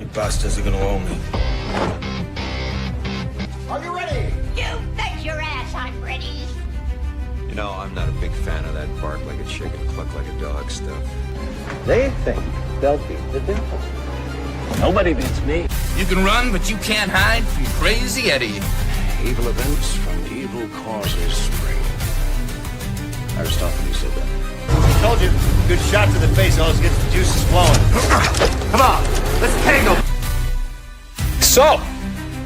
You bastards are gonna owe me. Are you ready? You bet your ass I'm ready. You know, I'm not a big fan of that bark like a chicken, cluck like a dog stuff. They think they'll beat the devil. Nobody beats me. You can run, but you can't hide from Crazy Eddie. Evil events from evil causes spring. Aristotle said that. I told you, good shot to the face always gets the juices flowing. Come on, let's tango. So,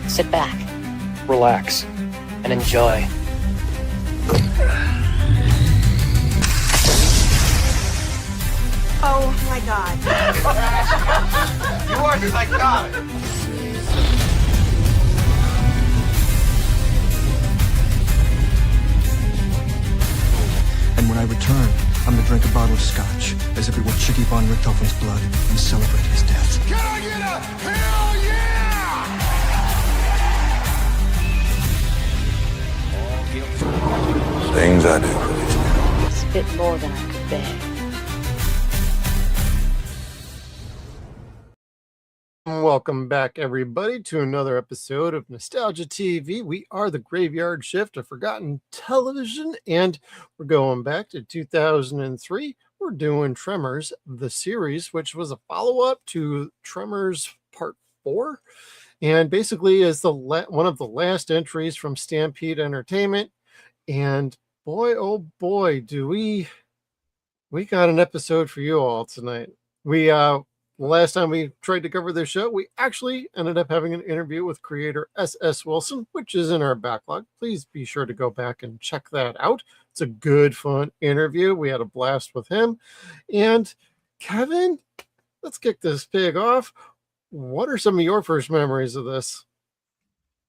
Sit back relax. and enjoy. Oh my God. You are psychotic. And when I return, I'm to drink a bottle of scotch as if it were Chicky von Richthofen's blood and celebrate his death. Can I get a hell yeah? Things I do for these men. It's a bit more than I could bear. Welcome back, everybody, to another episode of Nostalgia TV. We are the Graveyard Shift of Forgotten Television, and we're going back to 2003. We're doing Tremors The Series, which was a follow-up to Tremors Part 4, and basically is the one of the last entries from Stampede Entertainment. And boy, oh boy, do we got an episode for you all tonight. The last time we tried to cover this show, we actually ended up having an interview with creator S.S. Wilson, which is in our backlog. Please be sure to go back and check that out. It's a good, fun interview. We had a blast with him. And Kevin, let's kick this pig off. What are some of your first memories of this?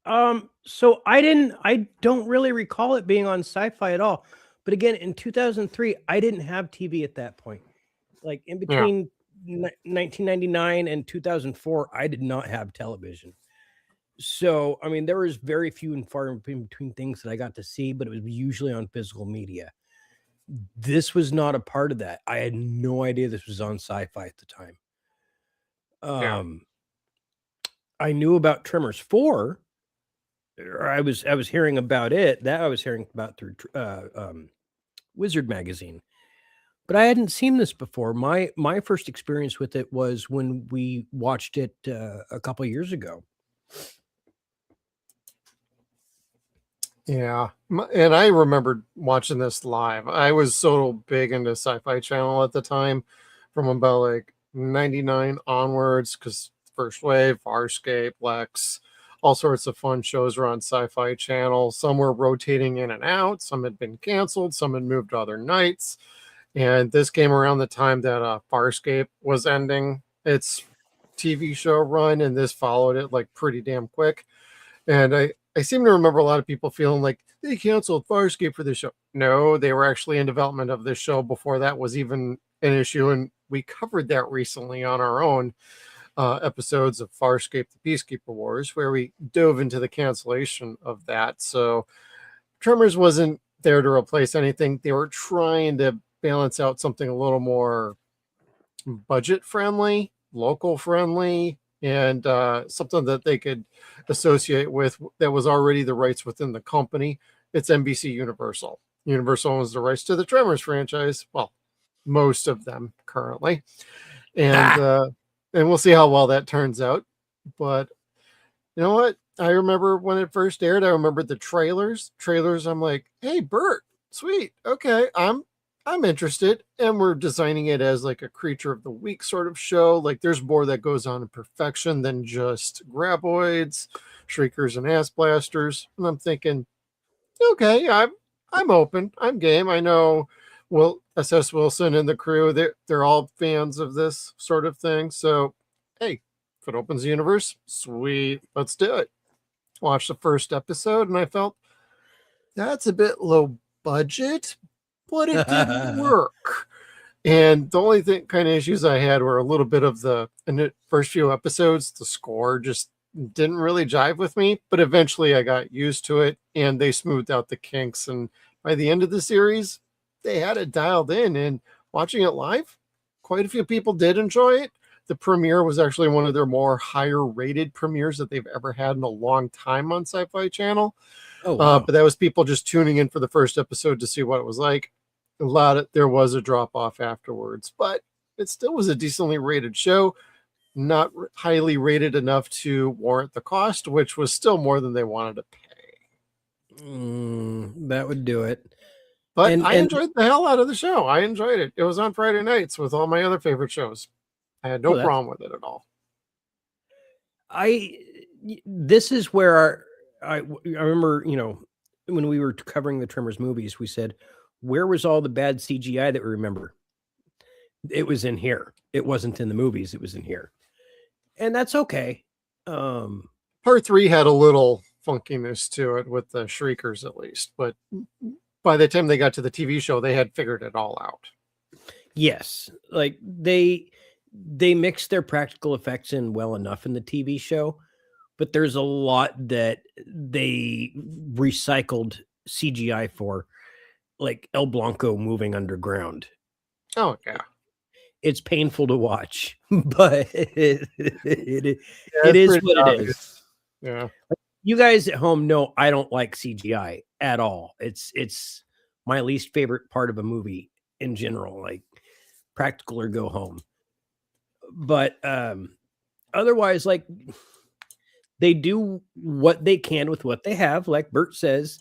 So I don't really recall it being on Sci-Fi at all. But again, in 2003, I didn't have TV at that point. Like in between 1999 and 2004, I did not have television. So, I mean, there was very few and far in between things that I got to see, but it was usually on physical media. This was not a part of that. I had no idea this was on Sci-Fi at the time. I knew about Tremors 4. Or I was hearing about it. That I was hearing about through Wizard magazine. But I hadn't seen this before. My first experience with it was when we watched it a couple of years ago. Yeah, and I remembered watching this live. I was so big into Sci-Fi Channel at the time, from about like 99 onwards, because First Wave, Farscape, Lex, all sorts of fun shows were on Sci-Fi Channel. Some were rotating in and out. Some had been canceled. Some had moved to other nights. And this came around the time that Farscape was ending its TV show run, and this followed it like pretty damn quick. And I seem to remember a lot of people feeling like they canceled Farscape for this show. No, they were actually in development of this show before that was even an issue, and we covered that recently on our own episodes of Farscape: The Peacekeeper Wars, where we dove into the cancellation of that. So Tremors wasn't there to replace anything. They were trying to balance out something a little more budget friendly, local friendly, and something that they could associate with that was already the rights within the company. It's NBC Universal. Universal owns the rights to the Tremors franchise. Well, most of them currently. And we'll see how well that turns out. But you know what? I remember when it first aired, I remember the trailers. I'm like, hey, Bert, sweet. Okay, I'm interested. And we're designing it as like a creature of the week sort of show. Like there's more that goes on in Perfection than just graboids, shriekers, and ass blasters. And I'm thinking, okay, I'm open. I'm game. I know S.S. Wilson and the crew, they're all fans of this sort of thing. So, hey, if it opens the universe, sweet, let's do it. Watched the first episode, and I felt that's a bit low budget, but it didn't work. And the only kind of issues I had were a little bit of in the first few episodes, the score just didn't really jive with me, but eventually I got used to it, and they smoothed out the kinks. And by the end of the series, they had it dialed in, and watching it live, quite a few people did enjoy it. the premiere was actually one of their more higher rated premieres that they've ever had in a long time on Sci-Fi Channel. Oh, wow. But that was people just tuning in for the first episode to see what it was like. There was a drop off afterwards, but it still was a decently rated show, not highly rated enough to warrant the cost, which was still more than they wanted to pay. That would do it. But I enjoyed the hell out of the show. I enjoyed it. It was on Friday nights with all my other favorite shows. I had no problem with it at all. This is where I remember, when we were covering the Tremors movies, we said, where was all the bad CGI that we remember? It was in here. It wasn't in the movies. It was in here. And that's okay. Part 3 had a little funkiness to it with the shriekers, at least. But by the time they got to the TV show, they had figured it all out. Yes. Like they mixed their practical effects in well enough in the TV show, but there's a lot that they recycled CGI for, like El Blanco moving underground. Oh, yeah. It's painful to watch, but it is what it is. Yeah. You guys at home know I don't like CGI at all. It's my least favorite part of a movie in general, like practical or go home. But otherwise, like, they do what they can with what they have. Like Bert says,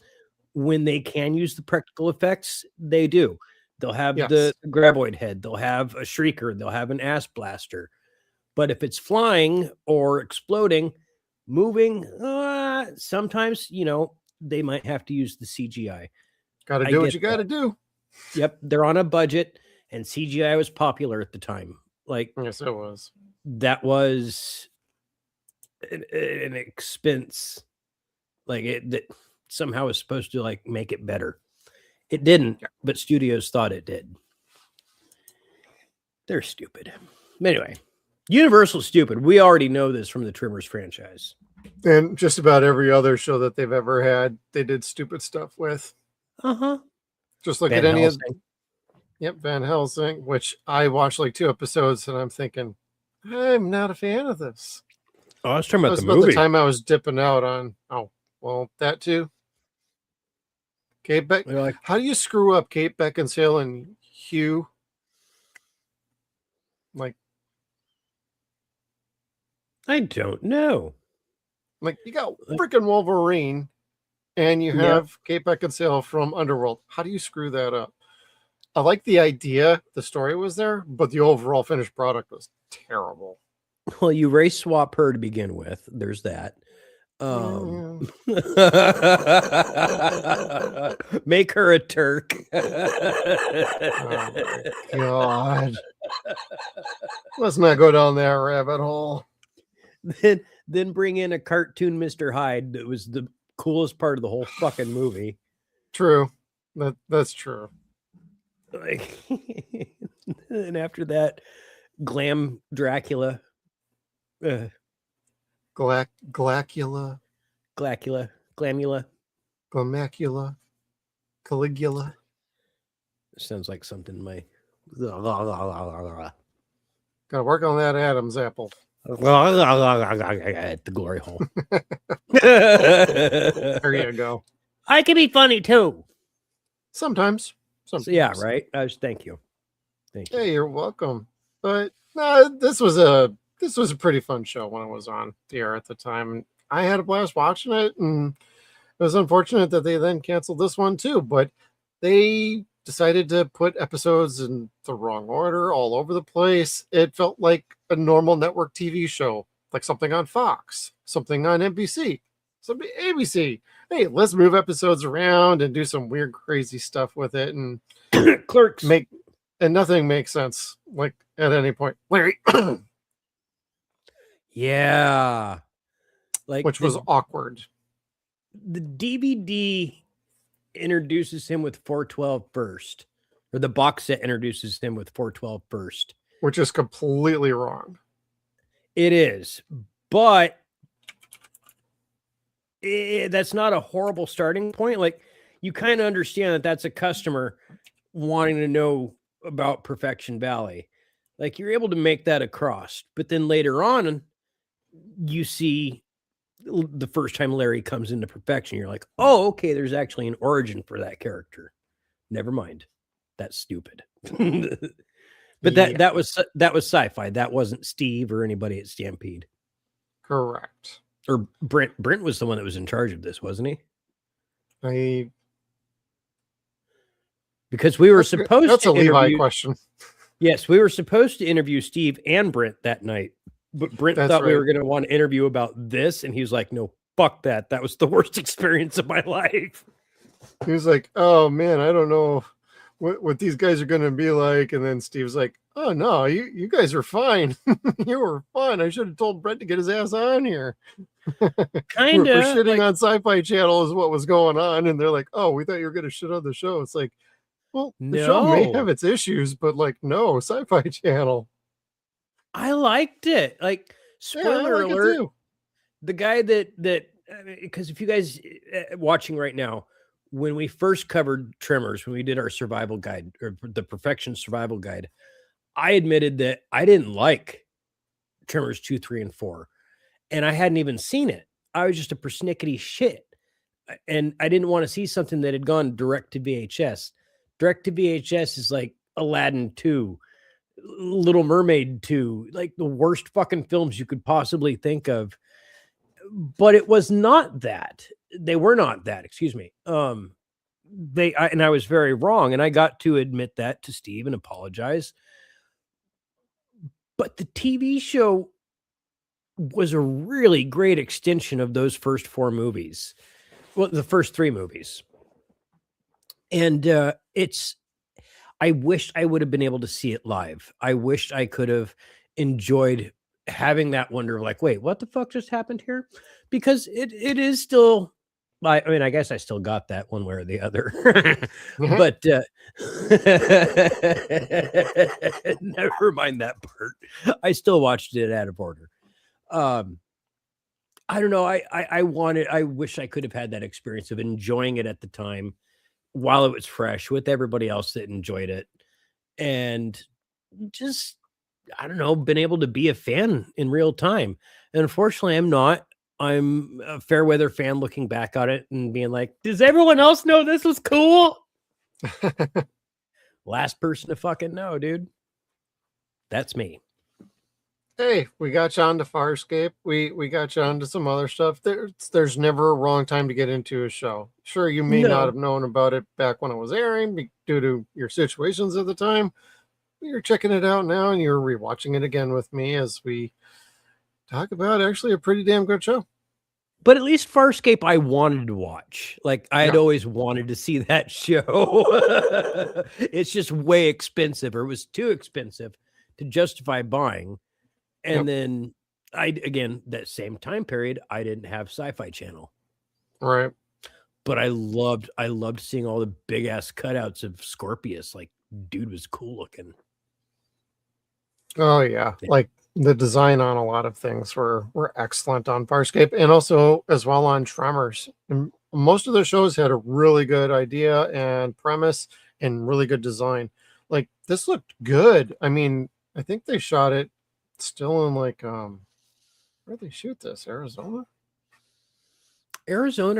when they can use the practical effects, they do. They'll have the graboid head. They'll have a shrieker. They'll have an ass blaster. But if it's flying or exploding, moving, sometimes, they might have to use the CGI. Got to do what you got to do. Yep. They're on a budget, and CGI was popular at the time. Like, yes, it was. That was an expense. Like that somehow was supposed to like make it better. It didn't, but studios thought it did. They're stupid. Anyway, Universal's stupid. We already know this from the Tremors franchise. And just about every other show that they've ever had, they did stupid stuff with. Just look at any of them. Yep, Van Helsing, which I watched like 2 episodes, and I'm thinking, I'm not a fan of this. Oh, I was talking about the movie. movie. The time I was dipping out on. Oh, well, that too. Kate how do you screw up Kate Beckinsale and Hugh? Like, I don't know. Like, you got freaking Wolverine, and you have Kate Beckinsale from Underworld. How do you screw that up? I like the idea, the story was there, but the overall finished product was terrible. Well, you race swap her to begin with. There's that. Make her a Turk. Oh my God. Let's not go down that rabbit hole. Then bring in a cartoon Mr. Hyde that was the coolest part of the whole fucking movie. True. That's true. Like, and after that, glam Dracula. Glacula. Glamula. Glamacula. Caligula. Sounds like something my gotta work on that Adam's apple. At the glory hole. There you go. I can be funny too. Sometimes. So, yeah, right. Thank you. Hey, you're welcome. But no, this was a pretty fun show when it was on the air at the time. I had a blast watching it, and it was unfortunate that they then canceled this one too. But they decided to put episodes in the wrong order all over the place. It felt like a normal network TV show, like something on Fox, something on NBC, something ABC. Hey, let's move episodes around and do some weird, crazy stuff with it, and Clerks and nothing makes sense. Like at any point, Larry. Yeah, like which was awkward. The DVD introduces him with 412 first, or the box set introduces him with 412 first, which is completely wrong. It is, but that's not a horrible starting point. Like, you kind of understand that that's a customer wanting to know about Perfection Valley. Like you're able to make that across, but then later on, you see the first time Larry comes into perfection. You're like, oh, okay, there's actually an origin for that character. Never mind, that's stupid. But that was sci-fi. That wasn't Steve or anybody at Stampede. Correct. Or Brent. Brent was the one that was in charge of this, wasn't he? Because we were supposed that's to a Levi interview, question. Yes, we were supposed to interview Steve and Brent that night, but Brent thought we were going to want to interview about this, and he was like, "No, fuck that. That was the worst experience of my life." He was like, "Oh man, I don't know what these guys are going to be like." And then Steve's like, "Oh no, you guys are fine. You were fun. I should have told Brent to get his ass on here." Kind We're of shitting on Sci-Fi Channel is what was going on, and they're like, "Oh, we thought you were going to shit on the show." It's like, well, the show may have its issues, but like, no, Sci-Fi Channel. I liked it. Like, spoiler alert, the guy that because if you guys watching right now, when we first covered Tremors, when we did our survival guide or the Perfection survival guide, I admitted that I didn't like Tremors 2, 3, and 4, and I hadn't even seen it. I was just a persnickety shit, and I didn't want to see something that had gone direct to VHS. Direct to VHS is like Aladdin 2, Little Mermaid 2, like the worst fucking films you could possibly think of. But it was not that. They were not that, excuse me. And I was very wrong, and I got to admit that to Steve and apologize. But the TV show was a really great extension of those first 4 movies. Well, the first 3 movies. And I wished I would have been able to see it live. I wished I could have enjoyed having that wonder of like, wait, what the fuck just happened here? Because it is still, I mean, I guess I still got that one way or the other, but never mind that part. I still watched it out of order. I don't know. I wish I could have had that experience of enjoying it at the time, while it was fresh with everybody else that enjoyed it, and just, I don't know, been able to be a fan in real time. And unfortunately, I'm not. I'm a fair weather fan looking back on it and being like, does everyone else know this was cool? Last person to fucking know, dude. That's me. Hey, we got you on to Farscape. We got you on to some other stuff. There's never a wrong time to get into a show. Sure, you may not have known about it back when it was airing due to your situations at the time. You're checking it out now, and you're rewatching it again with me as we talk about actually a pretty damn good show. But at least Farscape I wanted to watch. Like, I had always wanted to see that show. It's just way expensive, or it was too expensive to justify buying. And then again, that same time period, I didn't have Sci-Fi Channel. Right. But I loved seeing all the big ass cutouts of Scorpius. Like, dude was cool looking. Oh yeah. Like the design on a lot of things were excellent on Farscape, and also as well on Tremors. And most of the shows had a really good idea and premise and really good design. Like, this looked good. I mean, I think they shot it still in like where'd they shoot this? Arizona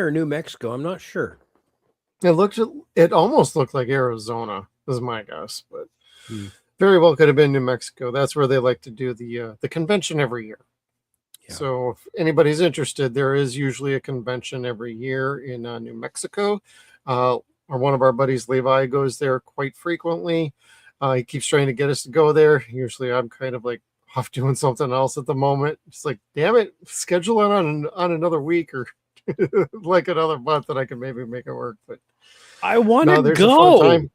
or New Mexico? I'm not sure. It almost looked like Arizona is my guess, but very well could have been New Mexico. That's where they like to do the convention every year. So if anybody's interested, there is usually a convention every year in New Mexico. Or one of our buddies, Levi, goes there quite frequently. He keeps trying to get us to go there. Usually I'm kind of like off doing something else at the moment. It's like, damn it, schedule it on another week or like another month, and I can maybe make it work. But I want to go.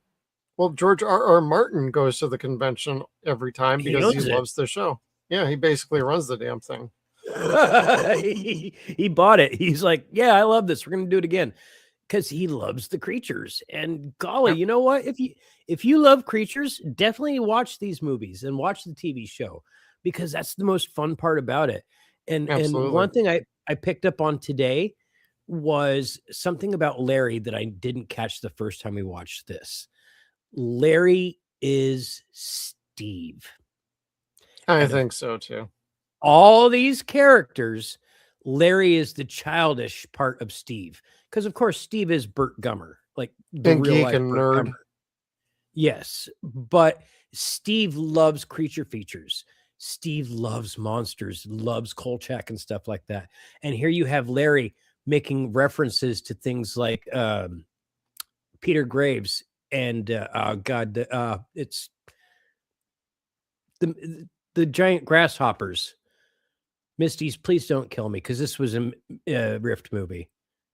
Well, George R.R. Martin goes to the convention every time because he loves the show. Yeah, he basically runs the damn thing. He bought it. He's like, yeah, I love this. We're going to do it again. Because he loves the creatures. And golly, you know what? If you love creatures, definitely watch these movies and watch the TV show, because that's the most fun part about it. And one thing I picked up on today was something about Larry that I didn't catch the first time we watched this. Larry is Steve. I think so too. All these characters, Larry is the childish part of Steve. Because of course Steve is Burt Gummer, like the And real geek life and Burt nerd. Gummer. Yes, but Steve loves creature features. Steve loves monsters, loves Kolchak and stuff like that. And here you have Larry making references to things like Peter Graves and it's the giant grasshoppers. Misty's Please Don't Kill Me, because this was a Rift movie.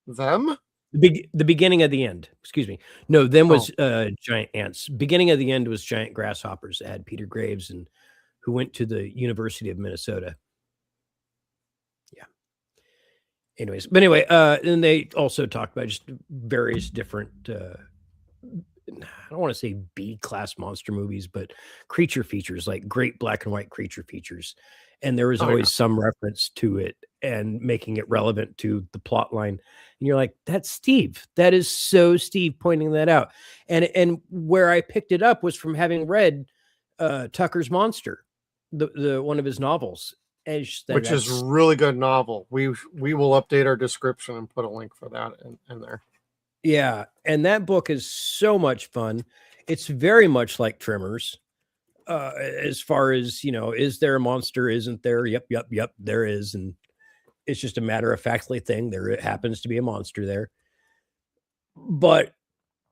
Them? The beginning of the end. Excuse me. No, them was giant ants. Beginning of the end was giant grasshoppers that had Peter Graves and who went to the University of Minnesota. Yeah. Anyways, but anyway, and they also talked about just various different I don't want to say B-class monster movies, but creature features, like great black and white creature features. And there was always some reference to it and making it relevant to the plot line. And you're like, that's Steve. That is so Steve pointing that out. And where I picked it up was from having read Tucker's Monster, the one of his novels. And which is a really good novel. We will update our description and put a link for that in there. Yeah, and that book is so much fun. It's very much like Tremors. As far as, you know, is there a monster? Isn't there? Yep, there is. And it's just a matter of factly thing. There happens to be a monster there. But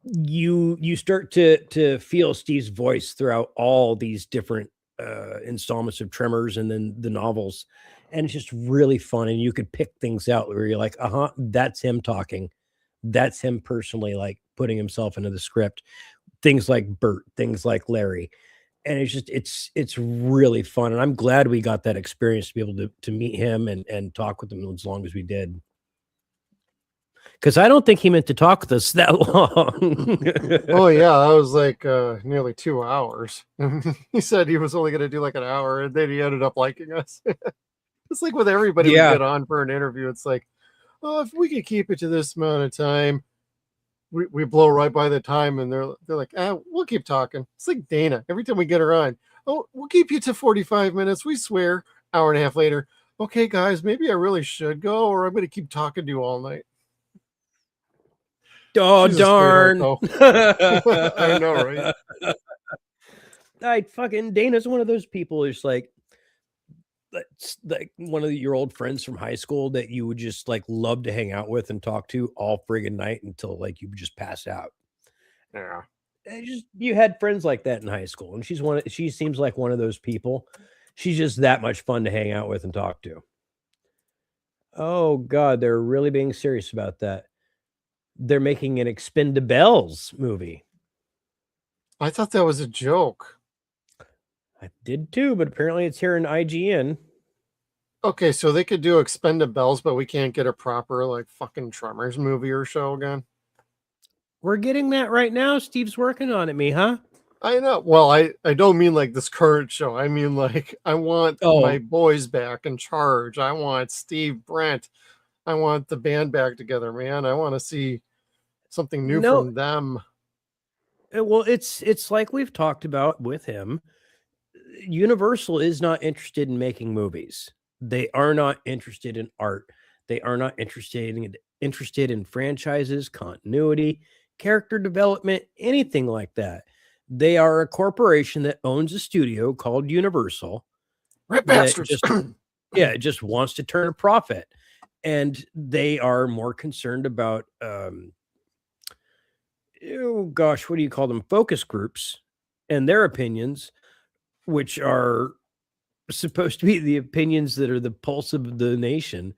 you start to feel Steve's voice throughout all these different installments of Tremors and then the novels. And it's just really fun. And you could pick things out where you're like, that's him talking. That's him personally, like putting himself into the script. Things like Bert, things like Larry. And it's just, it's really fun. And I'm glad we got that experience to be able to meet him and talk with him as long as we did. Because I don't think he meant to talk with us that long. Oh yeah, that was like nearly 2 hours. He said he was only going to do like an hour, and then he ended up liking us. It's like with everybody we get on for an interview. It's like, oh, if we could keep it to this amount of time, we blow right by the time, and they're like, we'll keep talking. It's like Dana. Every time we get her on, oh, we'll keep you to 45 minutes. We swear. Hour and a half later, okay, guys, maybe I really should go, or I'm going to keep talking to you all night. Oh, darn. I know, right? Dana's one of those people who's like one of your old friends from high school that you would just like love to hang out with and talk to all friggin' night until like you would just pass out. Yeah. You had friends like that in high school, and she seems like one of those people. She's just that much fun to hang out with and talk to. Oh God, they're really being serious about that. They're making an Expendables movie. I thought that was a joke. I did too, but apparently it's here in IGN. Okay, so they could do Expendables, but we can't get a proper like fucking Tremors movie or show again. We're getting that right now. Steve's working on it, huh? I know. Well, I don't mean like this current show. I mean like I want my boys back in charge. I want Steve Brent. I want the band back together, man. I want to see something new from them. Well, it's like we've talked about with him. Universal is not interested in making movies. They are not interested in art. They are not interested in franchises, continuity, character development, anything like that. They are a corporation that owns a studio called Universal. Rip bastards. It just wants to turn a profit. And they are more concerned about, what do you call them? Focus groups and their opinions, which are supposed to be the opinions that are the pulse of the nation.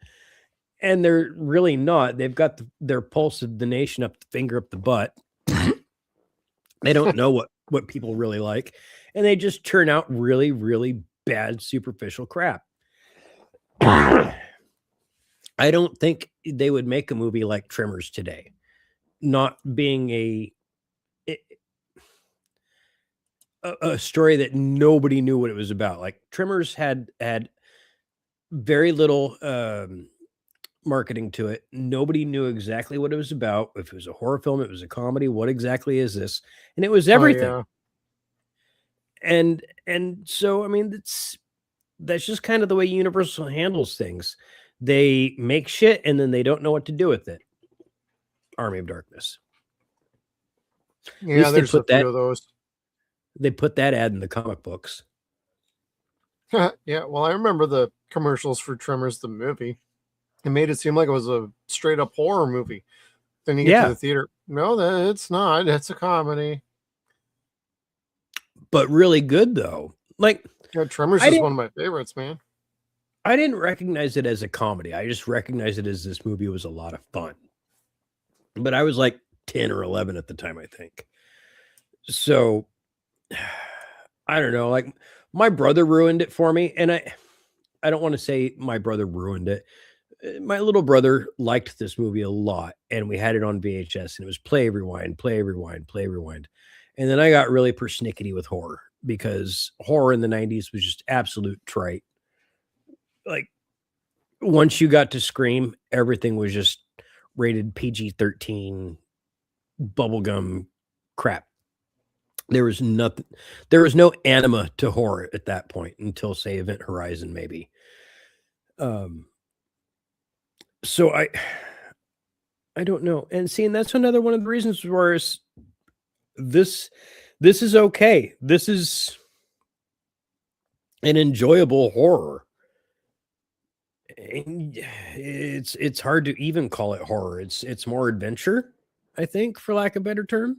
And they're really not. They've got their pulse of the nation up the finger up the butt. They don't know what people really like. And they just turn out really, really bad, superficial crap. I don't think they would make a movie like Tremors today, not being a story that nobody knew what it was about. Like Tremors had very little marketing to it. Nobody knew exactly what it was about. If it was a horror film, it was a comedy. What exactly is this? And it was everything. Oh, yeah. And so, I mean, that's just kind of the way Universal handles things. They make shit and then they don't know what to do with it. Army of Darkness. Yeah, there's a few of those. They put that ad in the comic books. Yeah, well, I remember the commercials for Tremors the movie. It made it seem like it was a straight up horror movie. Then you get to the theater. No, it's not. It's a comedy. But really good though. Like, yeah, Tremors is one of my favorites, man. I didn't recognize it as a comedy. I just recognized it as this movie was a lot of fun. But I was like 10 or 11 at the time, I think. So I don't know. Like, my brother ruined it for me. And I don't want to say my brother ruined it. My little brother liked this movie a lot. And we had it on VHS. And it was play, rewind, play, rewind, play, rewind. And then I got really persnickety with horror. Because horror in the 90s was just absolute trite. Like, once you got to Scream, everything was just rated PG-13 bubblegum crap. There was nothing. There was no anima to horror at that point until, say, Event Horizon, maybe. So I don't know. And seeing that's another one of the reasons where this is okay. This is an enjoyable horror. It's hard to even call it horror. It's more adventure, I think, for lack of a better term.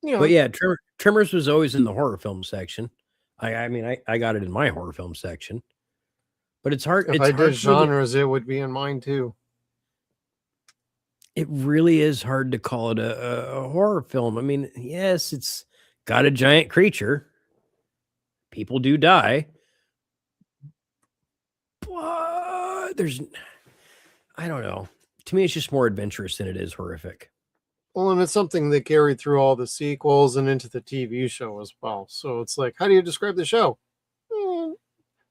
Yeah. But yeah, Tremors was always in the horror film section. I mean, I got it in my horror film section. But it's hard. If I did genres, it would be in mine too. It really is hard to call it a horror film. I mean, yes, it's got a giant creature. People do die. But I don't know. To me, it's just more adventurous than it is horrific. Well, and it's something they carried through all the sequels and into the TV show as well. So it's like, how do you describe the show?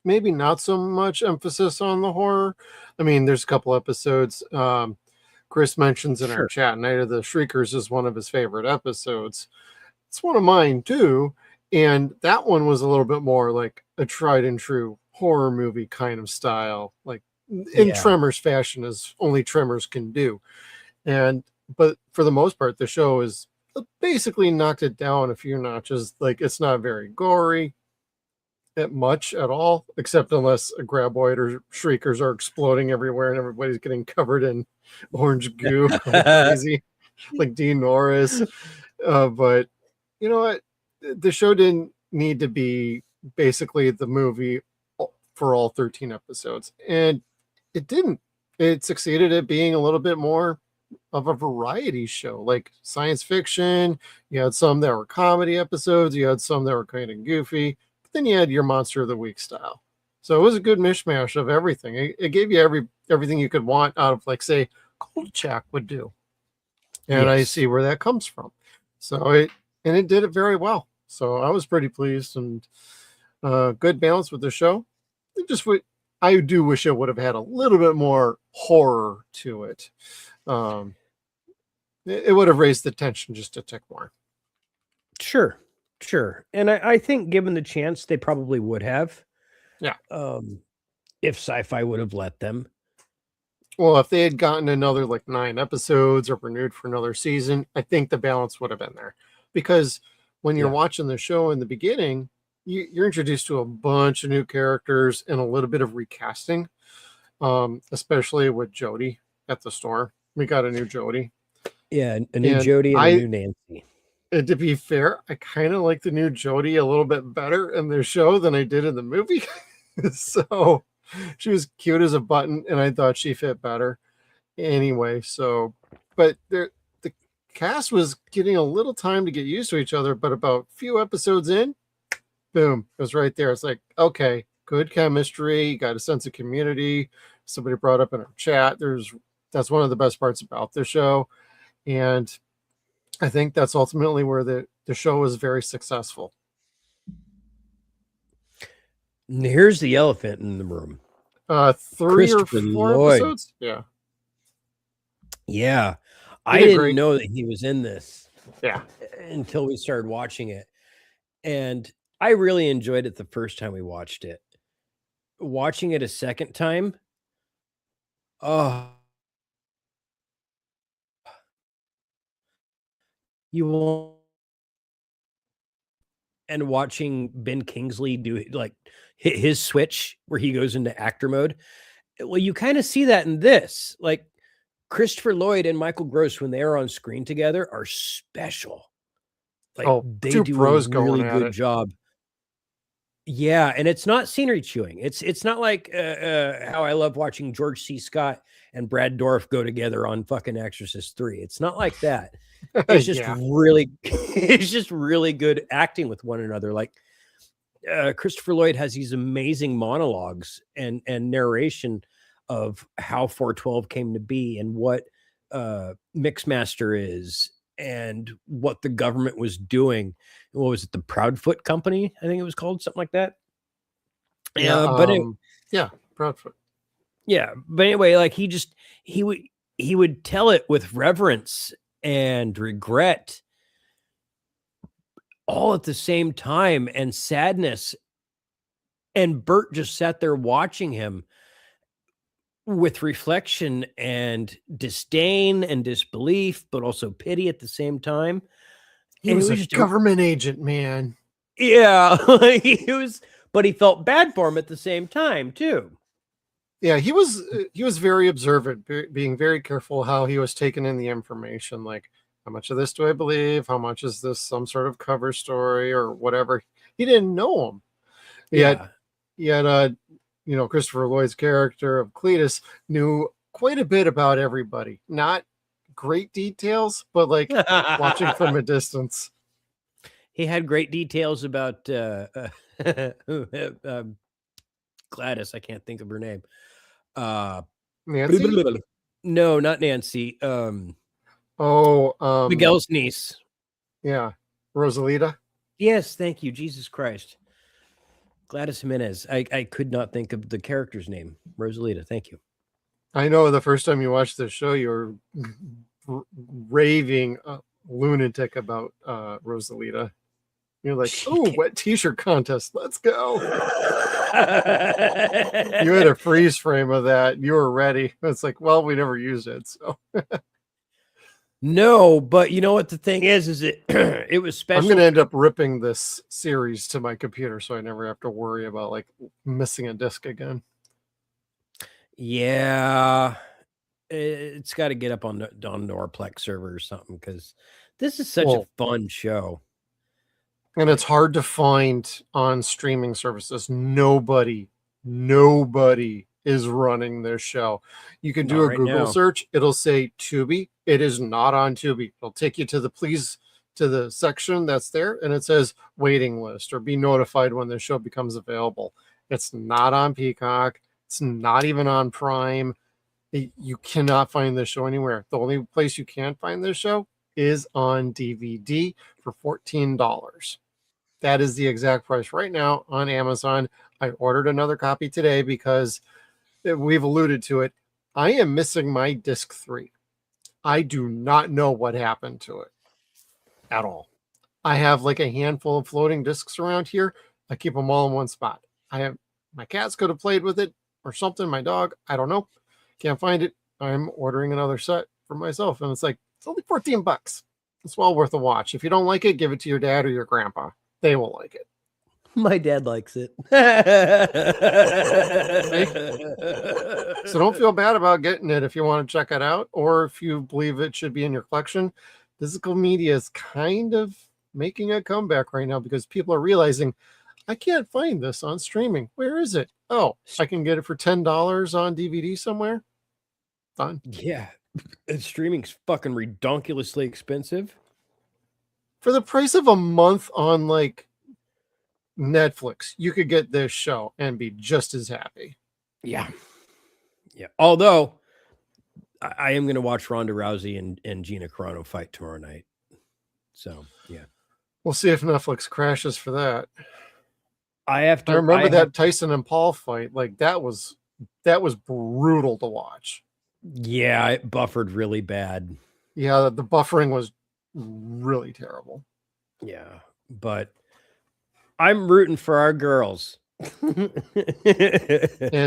Maybe not so much emphasis on the horror. I mean, there's a couple episodes. Chris mentions in our chat, Night of the Shriekers is one of his favorite episodes. It's one of mine too. And that one was a little bit more like a tried and true horror movie kind of style, like in Tremors fashion, as only Tremors can do. But for the most part, the show is basically knocked it down a few notches. Like, it's not very gory much at all, except unless a graboid or shriekers are exploding everywhere and everybody's getting covered in orange goo like crazy, like Dean Norris. But you know what? The show didn't need to be basically the movie for all 13 episodes. And it didn't. It succeeded at being a little bit more of a variety show, like science fiction. You had some that were comedy episodes. You had some that were kind of goofy. But then you had your Monster of the Week style. So it was a good mishmash of everything. It gave you everything you could want out of, like, say, Kolchak would do. And I see where that comes from. So it did it very well. So I was pretty pleased, and good balance with the show. I do wish it would have had a little bit more horror to it. It would have raised the tension just a tick more. Sure. And I think given the chance, they probably would have. Yeah. If Sci-Fi would have let them. Well, if they had gotten another like 9 episodes or renewed for another season, I think the balance would have been there. Because when you're watching the show in the beginning, you're introduced to a bunch of new characters and a little bit of recasting, especially with Jodie at the store. We got a new Jodie. Yeah, a new Jodie and a new Nancy. And to be fair, I kind of like the new Jodie a little bit better in the show than I did in the movie. So she was cute as a button, and I thought she fit better. Anyway, but the cast was getting a little time to get used to each other, but about a few episodes in, boom, it was right there. It's like, okay, good chemistry, got a sense of community. Somebody brought up in our chat, that's one of the best parts about the show. And I think that's ultimately where the show was very successful. Here's the elephant in the room. 3 or 4 episodes? Yeah. I didn't know that he was in this. Yeah. Until we started watching it. And I really enjoyed it the first time we watched it. watching it a second time, oh, you won't. And watching Ben Kingsley do like hit his switch where he goes into actor mode. Well, you kind of see that in this. Like Christopher Lloyd and Michael Gross, when they are on screen together, are special. Like they two do pros a going really at good it. job. Yeah, and it's not scenery chewing. It's not like how I love watching George C. Scott and Brad Dourif go together on fucking Exorcist 3. It's not like that. It's just Yeah. really it's just really good acting with one another. Like Christopher Lloyd has these amazing monologues and narration of how 412 came to be and what Mixmaster is and what the government was doing. What was it? The Proudfoot Company, I think it was called, something like that. Yeah, Yeah, Proudfoot. yeah, but anyway, like he would tell it with reverence and regret all at the same time, and sadness. And Bert just sat there watching him with reflection and disdain and disbelief, but also pity at the same time. He And was it a just government agent, man. Yeah, like he was, but he felt bad for him at the same time too. Yeah, he was very observant, being very careful how he was taking in the information. Like, how much of this do I believe? How much is this some sort of cover story or whatever? He didn't know him. Yet, Christopher Lloyd's character of Cletus knew quite a bit about everybody. Not great details, but like watching from a distance. He had great details about Gladys. I can't think of her name. Nancy? No, not Nancy. Miguel's niece. Yeah, Rosalita. Yes, thank you. Jesus Christ. Gladys Jimenez. I could not think of the character's name. Rosalita, thank you. I know the first time you watched the show, you were raving lunatic about Rosalita. You're like, oh, wet t-shirt contest. Let's go. You had a freeze frame of that. You were ready. It's like, well, we never used it. So no, but you know what the thing is it was special. I'm going to end up ripping this series to my computer so I never have to worry about like missing a disc again. Yeah. It's got to get up on the Norplex server or something because this is such a fun show. And it's hard to find on streaming services. Nobody is running this show. You can do a Google search. It'll say Tubi. It is not on Tubi. It'll take you to the section that's there, and it says waiting list or be notified when the show becomes available. It's not on Peacock. It's not even on Prime. You cannot find this show anywhere. The only place you can find this show is on DVD for $14. That is the exact price right now on Amazon. I ordered another copy today because we've alluded to it. I am missing my disc 3. I do not know what happened to it at all. I have like a handful of floating discs around here. I keep them all in one spot. My cats could have played with it or something. My dog, I don't know. Can't find it. I'm ordering another set for myself. And it's like, it's only $14. It's well worth a watch. If you don't like it, give it to your dad or your grandpa. They will like it. My dad likes it. So don't feel bad about getting it if you want to check it out, or if you believe it should be in your collection. Physical media is kind of making a comeback right now because people are realizing, I can't find this on streaming. Where is it? Oh, I can get it for $10 on DVD somewhere. Done. Yeah. And streaming's fucking redonkulously expensive. For the price of a month on like Netflix, you could get this show and be just as happy. Yeah. Yeah. Although I am going to watch Ronda Rousey and Gina Carano fight tomorrow night. So, yeah. We'll see if Netflix crashes for that. I remember that Tyson and Paul fight. Like that was brutal to watch. Yeah, it buffered really bad. Yeah, the buffering was really terrible. Yeah, but I'm rooting for our girls. And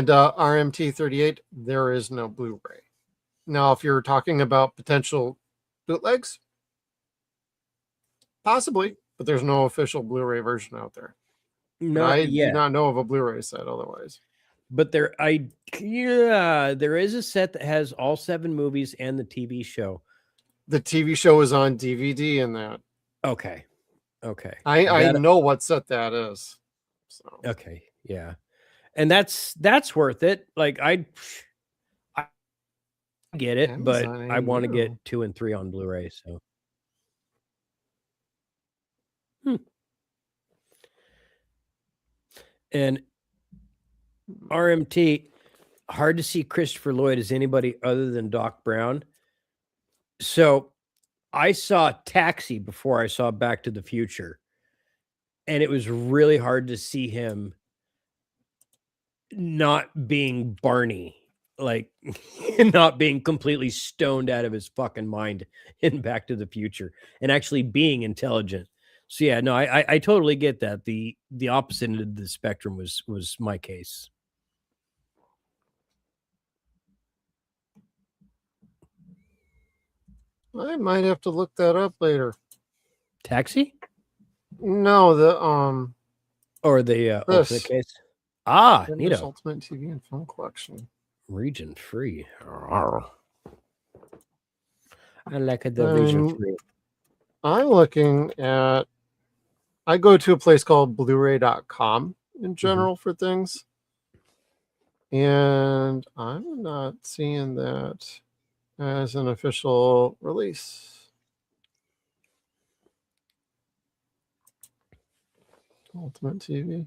RMT38, there is no Blu-ray. Now, if you're talking about potential bootlegs, possibly, but there's no official Blu-ray version out there. I do not know of a Blu-ray set otherwise. But there is a set that has all 7 movies and the TV show. The TV show is on DVD in that. Okay. I know what set that is. So. Okay, yeah. And that's worth it. Like I get it, Amazon but I want to AU. get 2 and 3 on Blu-ray, so. And RMT, hard to see Christopher Lloyd as anybody other than Doc Brown. So I saw Taxi before I saw Back to the Future, and it was really hard to see him not being Barney, like not being completely stoned out of his fucking mind in Back to the Future and actually being intelligent. So yeah, no, I totally get that. The opposite end of the spectrum was my case. I might have to look that up later. Taxi? No, the or the this. alternate case. Ah, Tremors neato. Ultimate TV and Film Collection. Region free. I like it, the region free. I'm looking at. I go to a place called Blu-ray.com in general for things, and I'm not seeing that as an official release. Ultimate TV.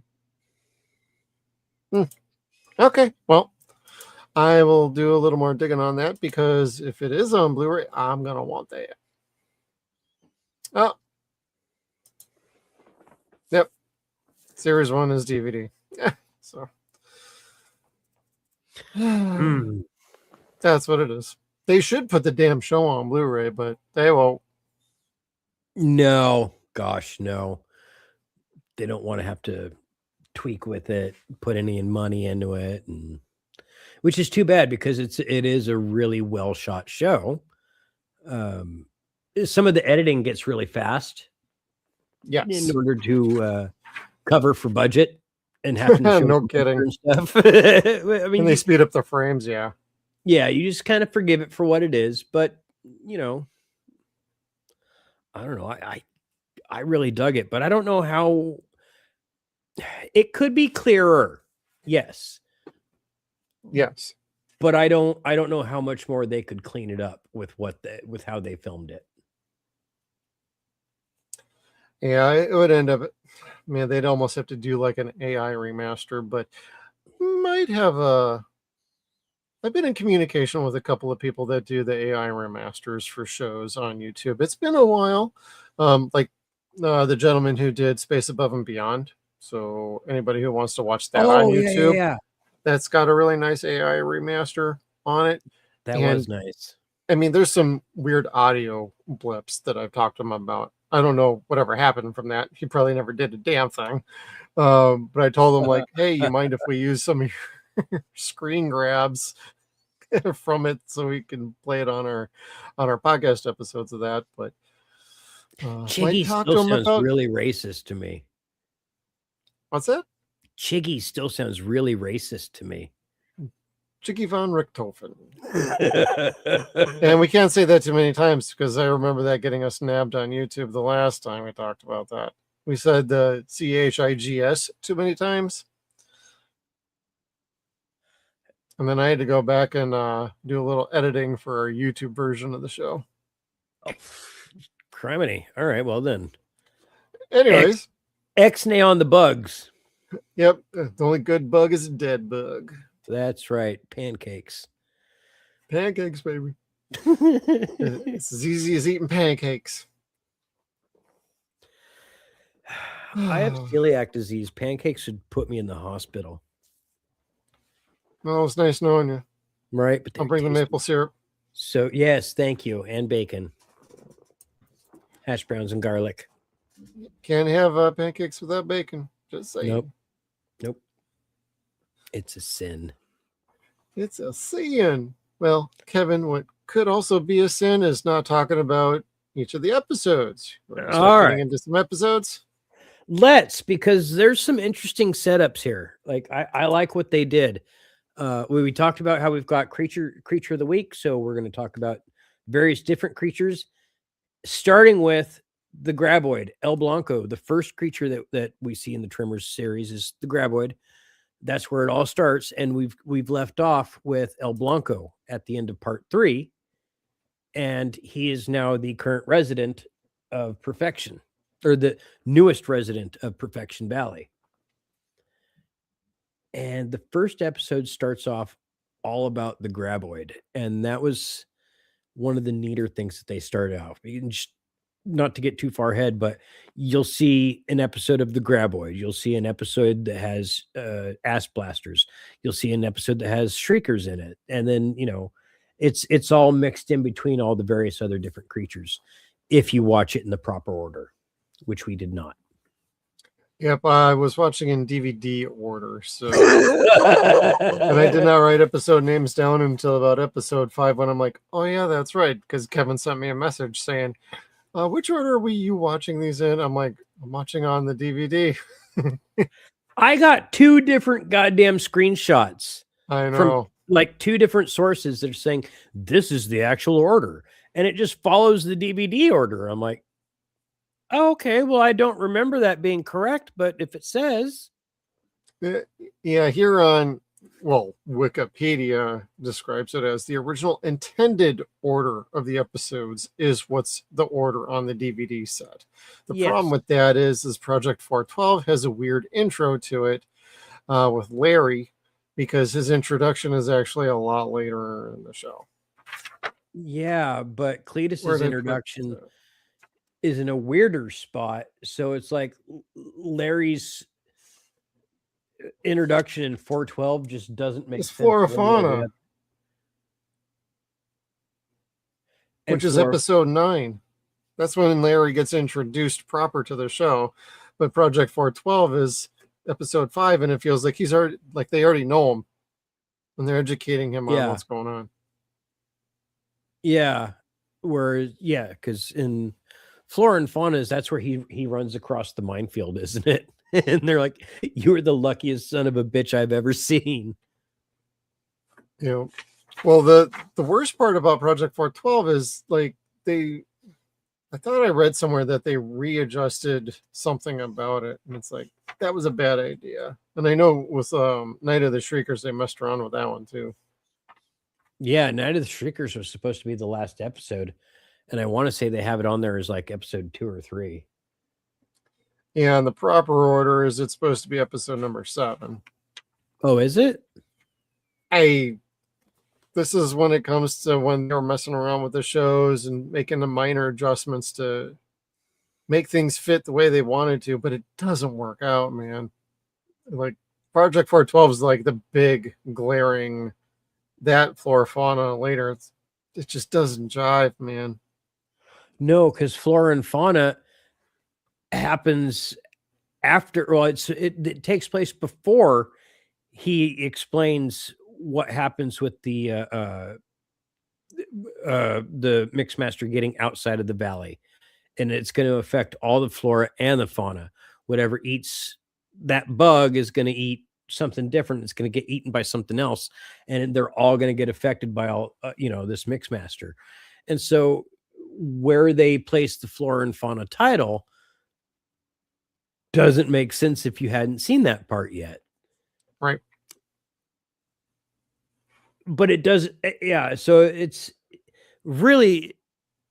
Okay, well, I will do a little more digging on that because if it is on Blu-ray, I'm gonna want that. Oh, yep. Series 1 is DVD. So that's what it is. They should put the damn show on Blu-ray, but they won't. No, gosh, no. They don't want to have to tweak with it, put any money into it, and which is too bad because it is a really well shot show. Some of the editing gets really fast. Yes. In order to cover for budget and having to show No kidding. and stuff. I mean, And they speed up the frames, yeah. yeah, you just kind of forgive it for what it is, but you know, I don't know. I really dug it, but I don't know how it could be clearer. Yes. Yes. But I don't know how much more they could clean it up with with how they filmed it. Yeah, it would end up, man, they'd almost have to do like an AI remaster, but might have I've been in communication with a couple of people that do the AI remasters for shows on YouTube. It's been a while. Like the gentleman who did Space Above and Beyond. So anybody who wants to watch that on YouTube, that's got a really nice AI remaster on it. That was nice. I mean, there's some weird audio blips that I've talked to him about. I don't know whatever happened from that. He probably never did a damn thing. But I told him, like, hey, you mind if we use some of your screen grabs from it so we can play it on our podcast episodes of that? But Chiggy still sounds really racist to me. What's that? Chiggy still sounds really racist to me. Chiggy von Richthofen. And we can't say that too many times because I remember that getting us nabbed on YouTube the last time we talked about that. We said the CHIGS too many times. And then I had to go back and do a little editing for our YouTube version of the show. Oh, criminy. All right, well then. Anyways. X-nay on the bugs. Yep. The only good bug is a dead bug. That's right. Pancakes. Pancakes, baby. It's as easy as eating pancakes. I have celiac disease. Pancakes would put me in the hospital. Well, it's nice knowing you. Right. But I'll bring the maple syrup. So, yes, thank you. And bacon. Hash browns and garlic. Can't have pancakes without bacon. Just saying. Nope. It's a sin. It's a sin. Well, Kevin, what could also be a sin is not talking about each of the episodes. All right. Getting into some episodes. Let's, because there's some interesting setups here. Like I like what they did. We talked about how we've got creature of the week, so we're going to talk about various different creatures, starting with the Graboid, El Blanco. The first creature that we see in the Tremors series is the Graboid. That's where it all starts, and we've left off with El Blanco at the end of part 3, and he is now the current resident of Perfection, or the newest resident of Perfection Valley. And the first episode starts off all about the Graboid, and that was one of the neater things that they started off. You can just, not to get too far ahead, but you'll see an episode of the Graboid. You'll see an episode that has ass blasters. You'll see an episode that has shriekers in it, and then it's all mixed in between all the various other different creatures. If you watch it in the proper order, which we did not. Yep, I was watching in DVD order, so and I did not write episode names down until about episode 5 when I'm like, oh yeah, that's right, because Kevin sent me a message saying, which order were you watching these in? I'm like, I'm watching on the DVD. I got 2 different goddamn screenshots. I know. From like 2 different sources that are saying this is the actual order, and it just follows the DVD order. I'm like, oh, okay, well, I don't remember that being correct, but if it says. Yeah, here on, well, Wikipedia describes it as the original intended order of the episodes is what's the order on the DVD set. The problem with that is Project 412 has a weird intro to it with Larry, because his introduction is actually a lot later in the show. Yeah, but Cletus's introduction is in a weirder spot. So it's like Larry's introduction in 412 just doesn't make sense. Flora Fauna, which is episode 9. That's when Larry gets introduced proper to the show. But Project 412 is episode 5, and it feels like he's already, like they already know him and they're educating him on what's going on. Yeah. Because in Flora and Fauna's, that's where he runs across the minefield, isn't it? And they're like, you were the luckiest son of a bitch I've ever seen. Yeah. Well, the worst part about Project 412 is like I thought I read somewhere that they readjusted something about it, and it's like that was a bad idea. And I know with Night of the Shriekers they messed around with that one too. Yeah, Night of the Shriekers was supposed to be the last episode, and I want to say they have it on there as like episode 2 or 3. Yeah, and the proper order is it's supposed to be episode number 7. Oh, is it? This is when it comes to when they're messing around with the shows and making the minor adjustments to make things fit the way they wanted to, but it doesn't work out, man. Like Project 412 is like the big glaring that Flora Fauna later. It just doesn't jive, man. No, because Flora and Fauna happens after. Well, it takes place before he explains what happens with the Mixmaster getting outside of the valley, and it's going to affect all the flora and the fauna. Whatever eats that bug is going to eat something different. It's going to get eaten by something else, and they're all going to get affected by all this Mixmaster. And so where they place the flora and fauna title doesn't make sense if you hadn't seen that part yet. Right. But it does. Yeah. So it's really,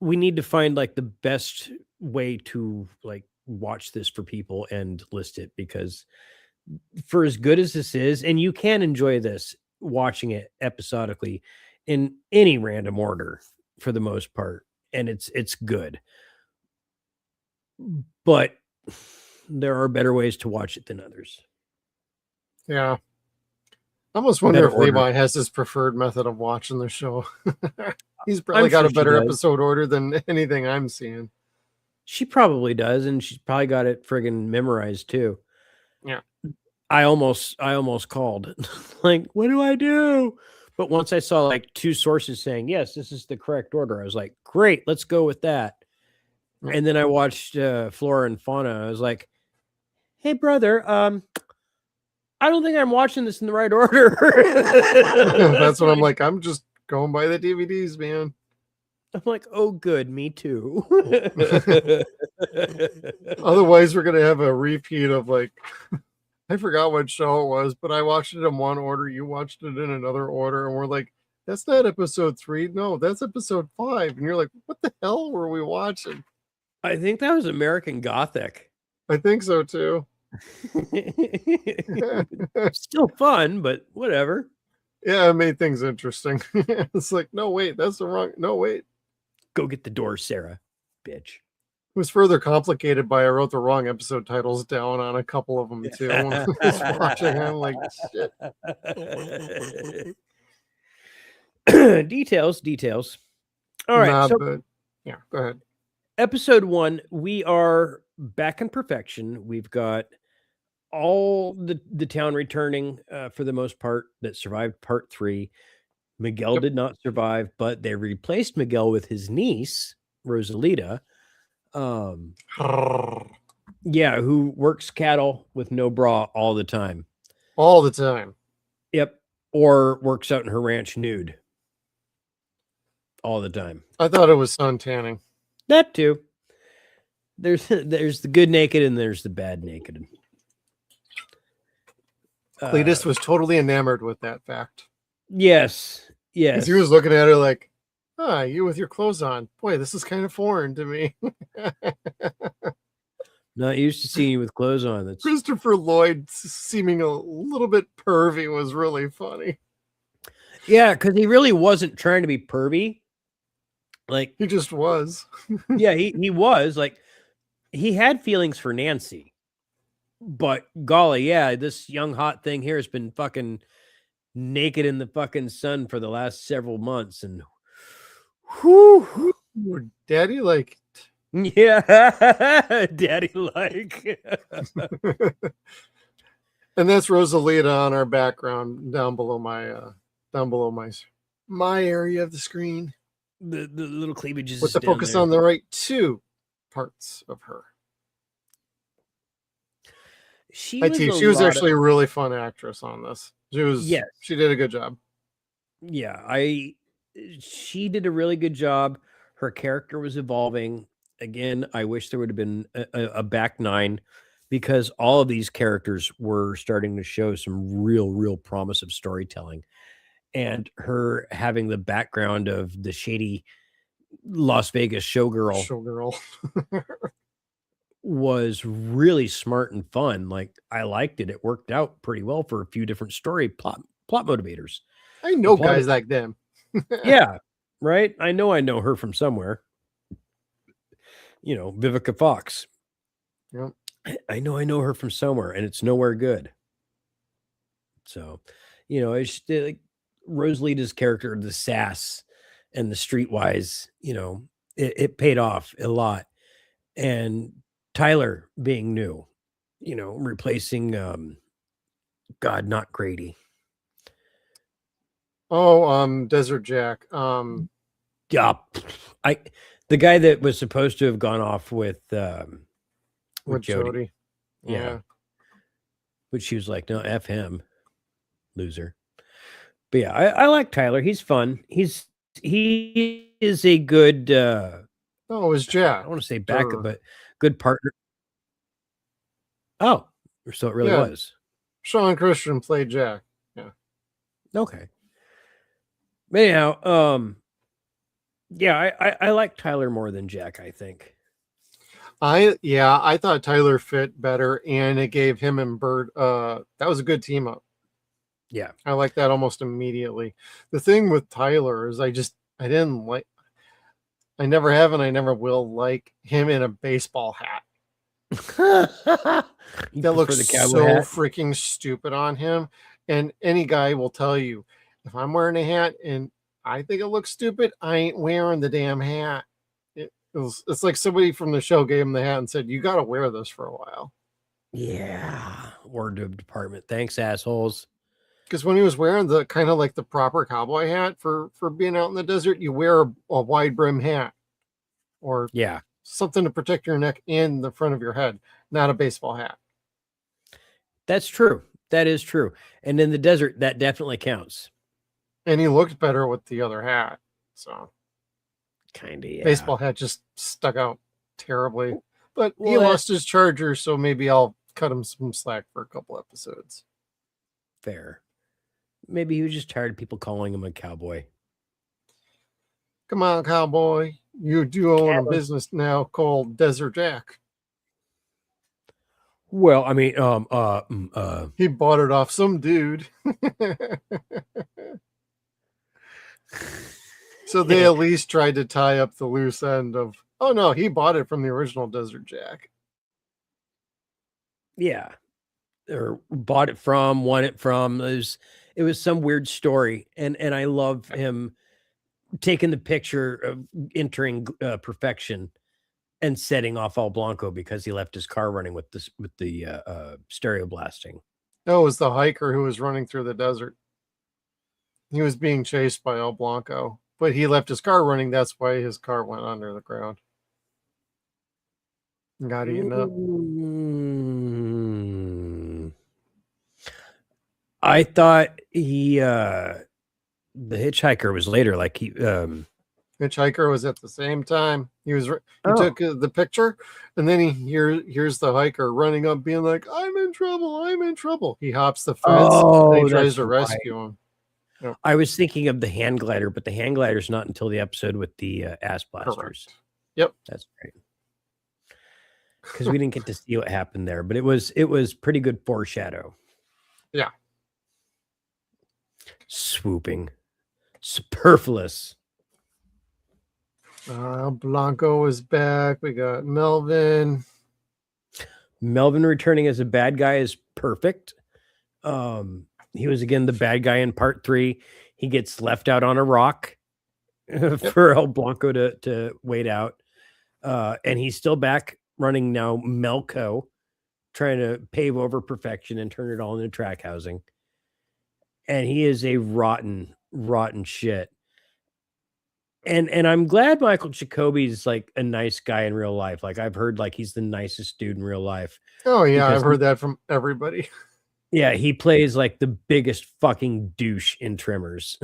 we need to find like the best way to like watch this for people and list it, because for as good as this is, and you can enjoy this watching it episodically in any random order for the most part, and it's good, but there are better ways to watch it than others. Yeah. I almost wonder if Levi has his preferred method of watching the show. He's probably got a better episode order than anything I'm seeing. She probably does, and she's probably got it friggin' memorized too. Yeah. I almost called. Like, what do I do? But once I saw like 2 sources saying, yes, this is the correct order, I was like, great, let's go with that. And then I watched Flora and Fauna. I was like, hey, brother, I don't think I'm watching this in the right order. That's what I'm like. I'm just going by the DVDs, man. I'm like, oh, good. Me too. Otherwise, we're going to have a repeat of like, I forgot what show it was, but I watched it in one order. You watched it in another order. And we're like, that's not episode 3. No, that's episode 5. And you're like, what the hell were we watching? I think that was American Gothic. I think so too. Still fun, but whatever. Yeah, it made things interesting. It's like, no, wait, that's the wrong. No, wait. Go get the door, Sarah, bitch. It was further complicated by I wrote the wrong episode titles down on a couple of them too. When I was watching, I'm like, shit. Details. All right. Nah, So but, yeah, go ahead. episode 1, we are back in perfection. We've got all the town returning for the most part that survived part 3. Miguel did not survive, but they replaced Miguel with his niece, Rosalita. Yeah, who works cattle with no bra all the time. All the time. Yep. Or works out in her ranch nude. All the time. I thought it was sun tanning. That too. There's the good naked and there's the bad naked. Cletus was totally enamored with that fact. Yes. Because he was looking at her like, you with your clothes on. Boy, this is kind of foreign to me. Not used to seeing you with clothes on. That's Christopher Lloyd seeming a little bit pervy was really funny. Yeah, because he really wasn't trying to be pervy. Like, he just was. Yeah, he was. Like, he had feelings for Nancy. But golly, yeah, this young hot thing here has been fucking naked in the fucking sun for the last several months, and whoo, daddy like, yeah, daddy like. And that's Rosalita on our background down below my area of the screen. The little cleavages with the focus on the right 2 parts of her. She was actually a really fun actress on this. She did a good job. Yeah, she did a really good job. Her character was evolving. Again, I wish there would have been a back 9, because all of these characters were starting to show some real promise of storytelling. And her having the background of the shady Las Vegas showgirl was really smart and fun. Like, I liked it. It worked out pretty well for a few different plot motivators. I know guys like them. Yeah, right. I know her from somewhere. You know, Vivica Fox. Yep. I know her from somewhere, and it's nowhere good. So, you know, it's like Rosalita's character, the sass and the streetwise, you know, it paid off a lot. And Tyler being new, you know, replacing not Grady. Desert Jack. Yeah, the guy that was supposed to have gone off with Jody. Yeah. But she was like, no, F him, loser. But yeah, I like Tyler. He's fun. He is a good it was Jack. I want to say backup, but good partner. Oh, so it really was. Sean Christian played Jack. Yeah. Okay. Anyhow, I like Tyler more than Jack, I think. I thought Tyler fit better, and it gave him and Bert that was a good team up. Yeah. I like that almost immediately. The thing with Tyler is I never have and I never will like him in a baseball hat. That looks so freaking stupid on him. And any guy will tell you, if I'm wearing a hat and I think it looks stupid, I ain't wearing the damn hat. It's like somebody from the show gave him the hat and said, you got to wear this for a while. Yeah, wardrobe department. Thanks, assholes. Because when he was wearing the kind of like the proper cowboy hat for being out in the desert, you wear a wide brim hat or Yeah, something to protect your neck and the front of your head, not a baseball hat. that's true. That is true. And in the desert, that definitely counts. And he looked better with the other hat. So Kind of, yeah. baseball hat just stuck out terribly. But he Well, lost his charger, so maybe I'll cut him some slack for a couple episodes. Fair. Maybe he was just tired of people calling him a cowboy. Come on, cowboy. You do own a business now called Desert Jack. Well, I mean, He bought it off some dude. So they at least tried to tie up the loose end of, oh no, he bought it from the original Desert Jack. yeah, or bought it from, won it from. It was some weird story, and I love him taking the picture of entering perfection and setting off El Blanco because he left his car running with the stereo blasting. No, it was the hiker who was running through the desert. He was being chased by El Blanco, but he left his car running. That's why his car went under the ground and got eaten up. I thought the hitchhiker was later. Like Hitchhiker was at the same time. He took the picture, and then he hears the hiker running up, being like, "I'm in trouble! I'm in trouble!" He hops the fence. And he tries to rescue him. Yep. I was thinking of the hand glider, but the hand glider's not until the episode with the ass blasters. Correct. Yep, that's great. Because we didn't get to see what happened there, but it was pretty good foreshadow. Yeah. Swooping, superfluous. Blanco is back. We got Melvin. Melvin returning as a bad guy is perfect. He was again the bad guy in part 3. He gets left out on a rock for El Blanco to wait out. And he's still back running now Melco, trying to pave over perfection and turn it all into track housing. And he is a rotten shit. And I'm glad Michael Jacoby's like a nice guy in real life. Like I've heard like he's the nicest dude in real life. Oh yeah, I've heard that from everybody. Yeah, he plays like the biggest fucking douche in Tremors.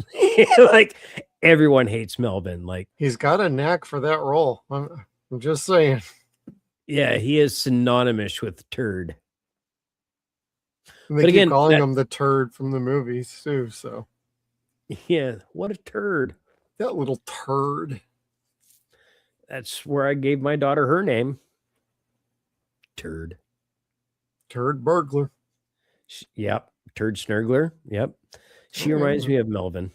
Like everyone hates Melvin. Like he's got a knack for that role. I'm just saying. Yeah, he is synonymous with turd. And they keep calling him the turd from the movies too. So yeah, what a turd. That little turd. That's where I gave my daughter her name. Turd. Turd burglar. Yep. Turd snurgler. Yep. She reminds me of Melvin.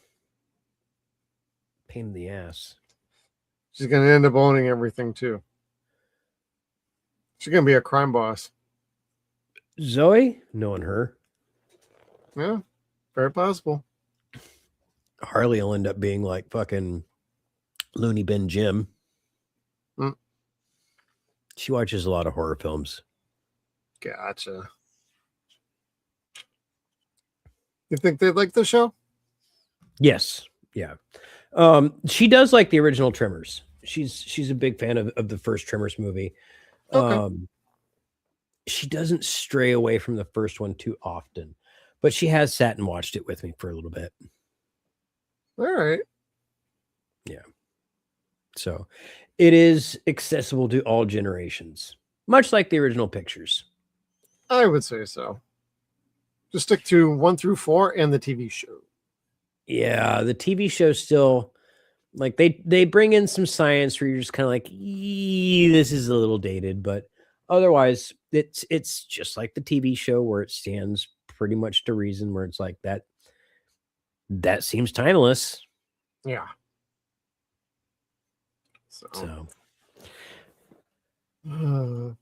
Pain in the ass. She's going to end up owning everything too. She's going to be a crime boss. Zoe, knowing her. Yeah, very possible. Harley will end up being like fucking Looney Bin Jim. She watches a lot of horror films. Gotcha. You think they'd like the show? Yes. Yeah. She does like the original Tremors. She's a big fan of the first Tremors movie. Okay. She doesn't stray away from the first one too often, but she has sat and watched it with me for a little bit. All right. Yeah. So it is accessible to all generations, much like the original pictures. I would say so. Just stick to 1 through 4 and the TV show. Yeah, the TV show still like they bring in some science where you're just kind of like, this is a little dated, but otherwise it's just like the TV show where it stands pretty much to reason, where it's like that seems timeless. Yeah. So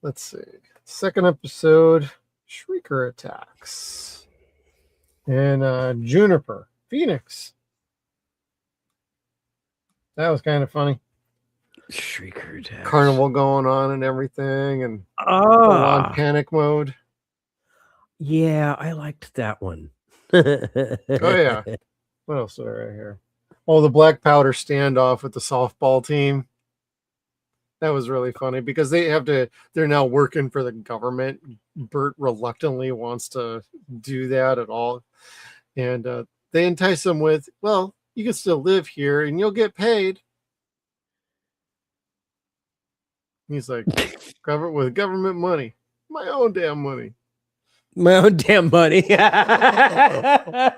let's see. Second episode, Shrieker attacks. And Juniper, Phoenix. That was kind of funny. Shrieker attacks. Carnival going on and everything, and on panic mode. Yeah, I liked that one. Oh yeah. What else is there right here? Oh, the black powder standoff with the softball team. That was really funny because they're now working for the government. Bert reluctantly wants to do that at all. And they entice him with, well, you can still live here and you'll get paid. He's like, with government money, my own damn money. My own damn money. I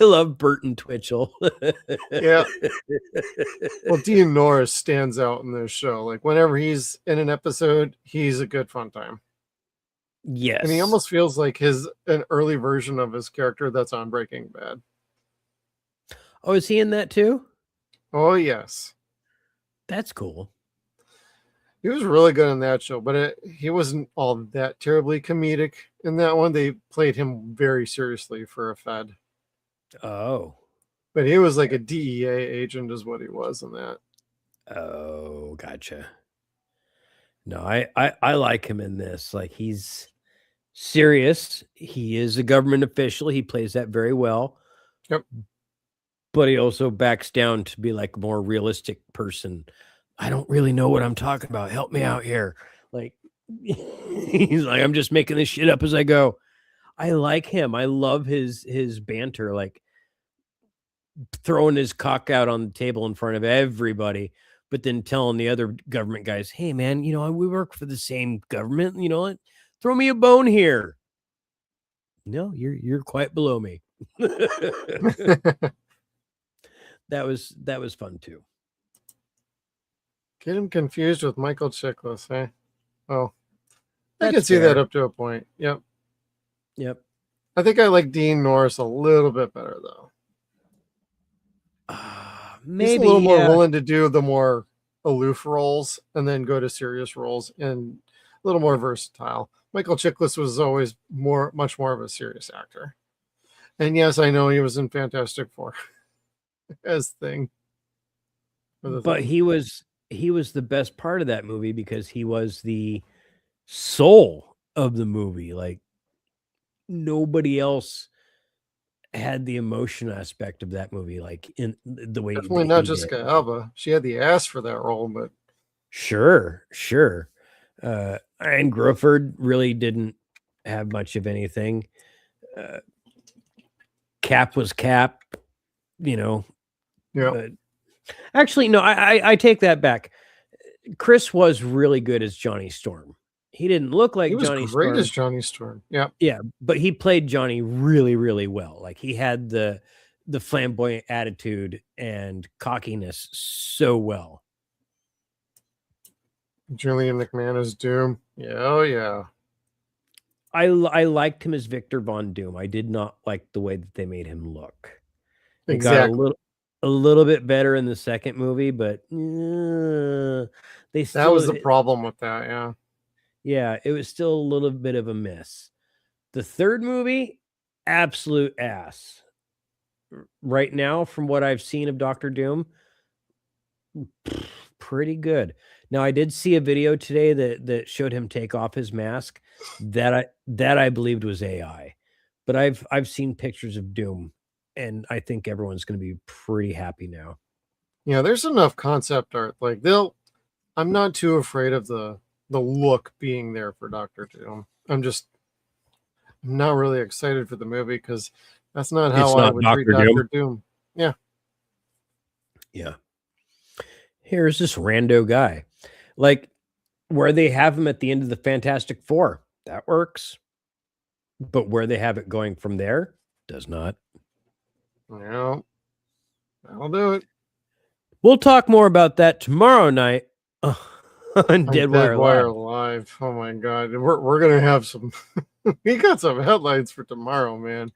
love Burton Twitchell. Yeah. Well, Dean Norris stands out in this show. Like whenever he's in an episode, he's a good fun time. Yes. And he almost feels like an early version of his character that's on Breaking Bad. Oh, is he in that too? Oh, yes. That's cool. He was really good in that show, but he wasn't all that terribly comedic in that one. They played him very seriously for a Fed. Oh. But he was like a DEA agent is what he was in that. Oh, gotcha. No, I like him in this. Like he's serious. He is a government official. He plays that very well. Yep. But he also backs down to be like a more realistic person. I don't really know what I'm talking about. Help me out here. Like he's like, I'm just making this shit up as I go. I like him. I love his banter, like throwing his cock out on the table in front of everybody, but then telling the other government guys, hey man, we work for the same government. Throw me a bone here. No, you're quite below me. That was fun too. Get him confused with Michael Chiklis, eh? Oh, That's I can see fair. that up to a point. Yep. Yep. I think I like Dean Norris a little bit better, though. Maybe He's a little more willing to do the more aloof roles and then go to serious roles and a little more versatile. Michael Chiklis was always much more of a serious actor. And yes, I know he was in Fantastic Four as Thing. But he was the best part of that movie because he was the soul of the movie. Like nobody else had the emotion aspect of that movie, like in the way definitely that not he Jessica did. Alba. She had the ass for that role, but Sure. And Gruford really didn't have much of anything. Cap was Cap, yeah. But actually, no, I take that back. Chris was really good as Johnny Storm. He didn't look like He was Johnny great Storm. as Johnny Storm. Yeah. Yeah, but he played Johnny really, really well. Like he had the flamboyant attitude and cockiness so well. Julian McMahon as Doom. Yeah, oh yeah. I liked him as Victor Von Doom. I did not like the way that they made him look. It Exactly. got a little bit better in the second movie, but they still, that was the problem with that, yeah. Yeah, it was still a little bit of a miss. The third movie, absolute ass. Right now, from what I've seen of Doctor Doom, pretty good. Now, I did see a video today that showed him take off his mask. That I believed was AI, but I've seen pictures of Doom, and I think everyone's going to be pretty happy now. Yeah, there's enough concept art. Like I'm not too afraid of the look being there for Doctor Doom. I'm not really excited for the movie because that's not how I would treat Doctor Doom. Yeah. Yeah. Here's this rando guy. Like where they have him at the end of the Fantastic Four, that works. But where they have it going from there does not. No, that'll do it. We'll talk more about that tomorrow night on Dead Wire Live. Oh my God. We're going to have some, we got some headlines for tomorrow, man.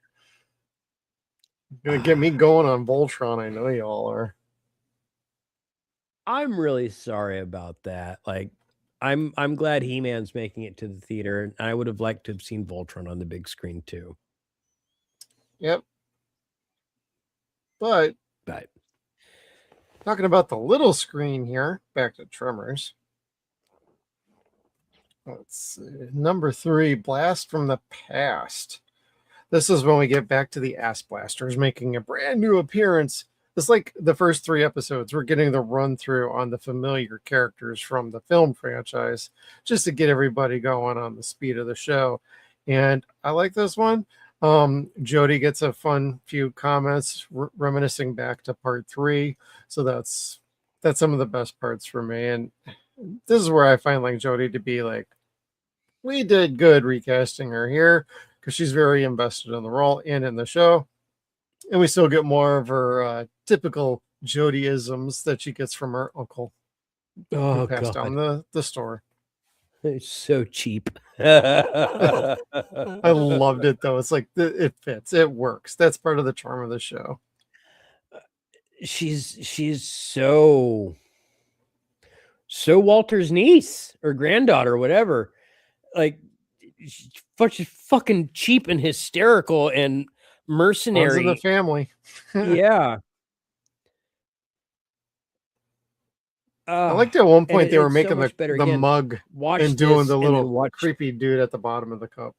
Going to get me going on Voltron. I know y'all are. I'm really sorry about that. Like, I'm glad He-Man's making it to the theater, and I would have liked to have seen Voltron on the big screen too. Yep. But talking about the little screen here, back to Tremors. Let's see. Number 3, Blast from the Past. This is when we get back to the Ass Blasters making a brand new appearance. It's like the first 3 episodes. We're getting the run through on the familiar characters from the film franchise just to get everybody going on the speed of the show. And I like this one. Jody gets a fun few comments reminiscing back to part 3. So that's some of the best parts for me. And this is where I find like Jody to be like, we did good recasting her here, because she's very invested in the role and in the show. And we still get more of her typical Jody-isms that she gets from her uncle. Oh, passed God. down the store. It's so cheap. I loved it, though. It's like, it fits. It works. That's part of the charm of the show. She's so Walter's niece or granddaughter, whatever. Like, she's fucking cheap and hysterical and mercenary. One's in the family. Yeah. I liked at one point they were making the mug and doing the little creepy dude at the bottom of the cup.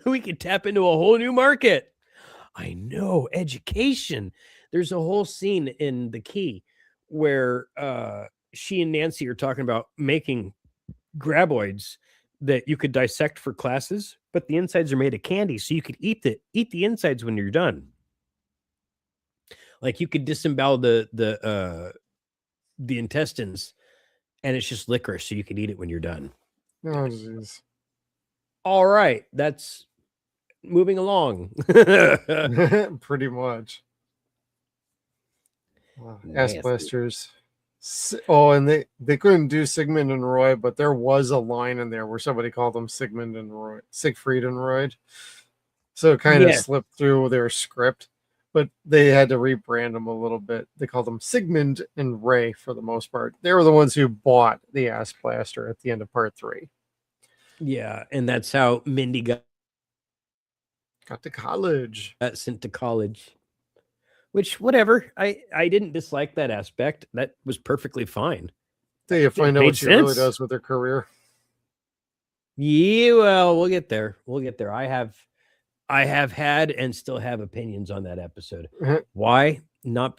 We could tap into a whole new market. I know, education. There's a whole scene in The Key where she and Nancy are talking about making graboids that you could dissect for classes, but the insides are made of candy, so you could eat the insides when you're done. Like, you could disembowel the intestines, and it's just licorice, so you could eat it when you're done. Oh, jeez. All right, that's moving along. Pretty much. Ass Blasters. Oh, and they couldn't do Sigmund and Roy, but there was a line in there where somebody called them Sigmund and Roy, Siegfried and Roy. So it kind of slipped through their script, but they had to rebrand them a little bit. They called them Sigmund and Ray for the most part. They were the ones who bought the Ass Blaster at the end of part 3. Yeah, and that's how Mindy got to college. Got sent to college. Which, whatever. I didn't dislike that aspect. That was perfectly fine. Till you find out what she really does with her career. Yeah, well, we'll get there. I have had and still have opinions on that episode. Why? Not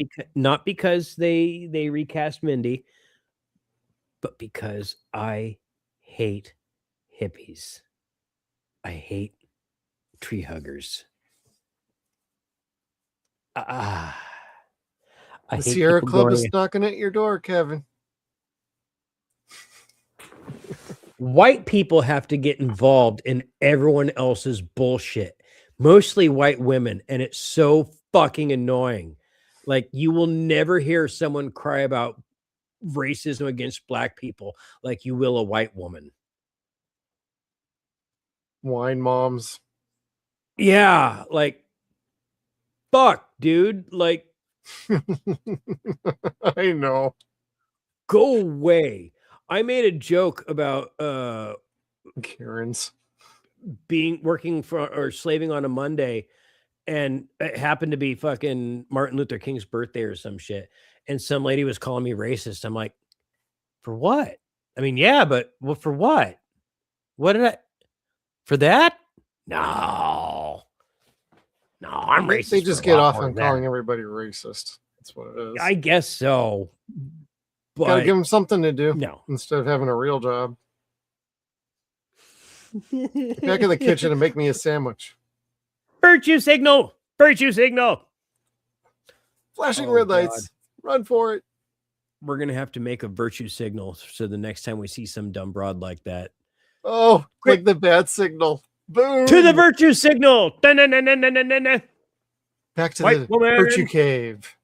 because they recast Mindy, but because I hate hippies. I hate tree huggers. The Sierra Club is knocking at your door, Kevin. White people have to get involved in everyone else's bullshit, mostly white women, and it's so fucking annoying. Like, you will never hear someone cry about racism against black people like you will a white woman. Wine moms. Yeah, like, fuck, dude. Like, I know. Go away. I made a joke about Karens working for or slaving on a Monday, and it happened to be fucking Martin Luther King's birthday or some shit. And some lady was calling me racist. I'm like, for what? I mean, yeah, but for what? What did I? For that? No, I'm racist. They just get off on calling everybody racist. That's what it is. I guess so. But gotta give them something to do. No, instead of having a real job. Back in the kitchen and make me a sandwich. Virtue signal. Virtue signal. Flashing red lights. Run for it. We're gonna have to make a virtue signal so the next time we see some dumb broad like that. Oh, like the bat signal. Boom. To the virtue signal. Back to the virtue cave.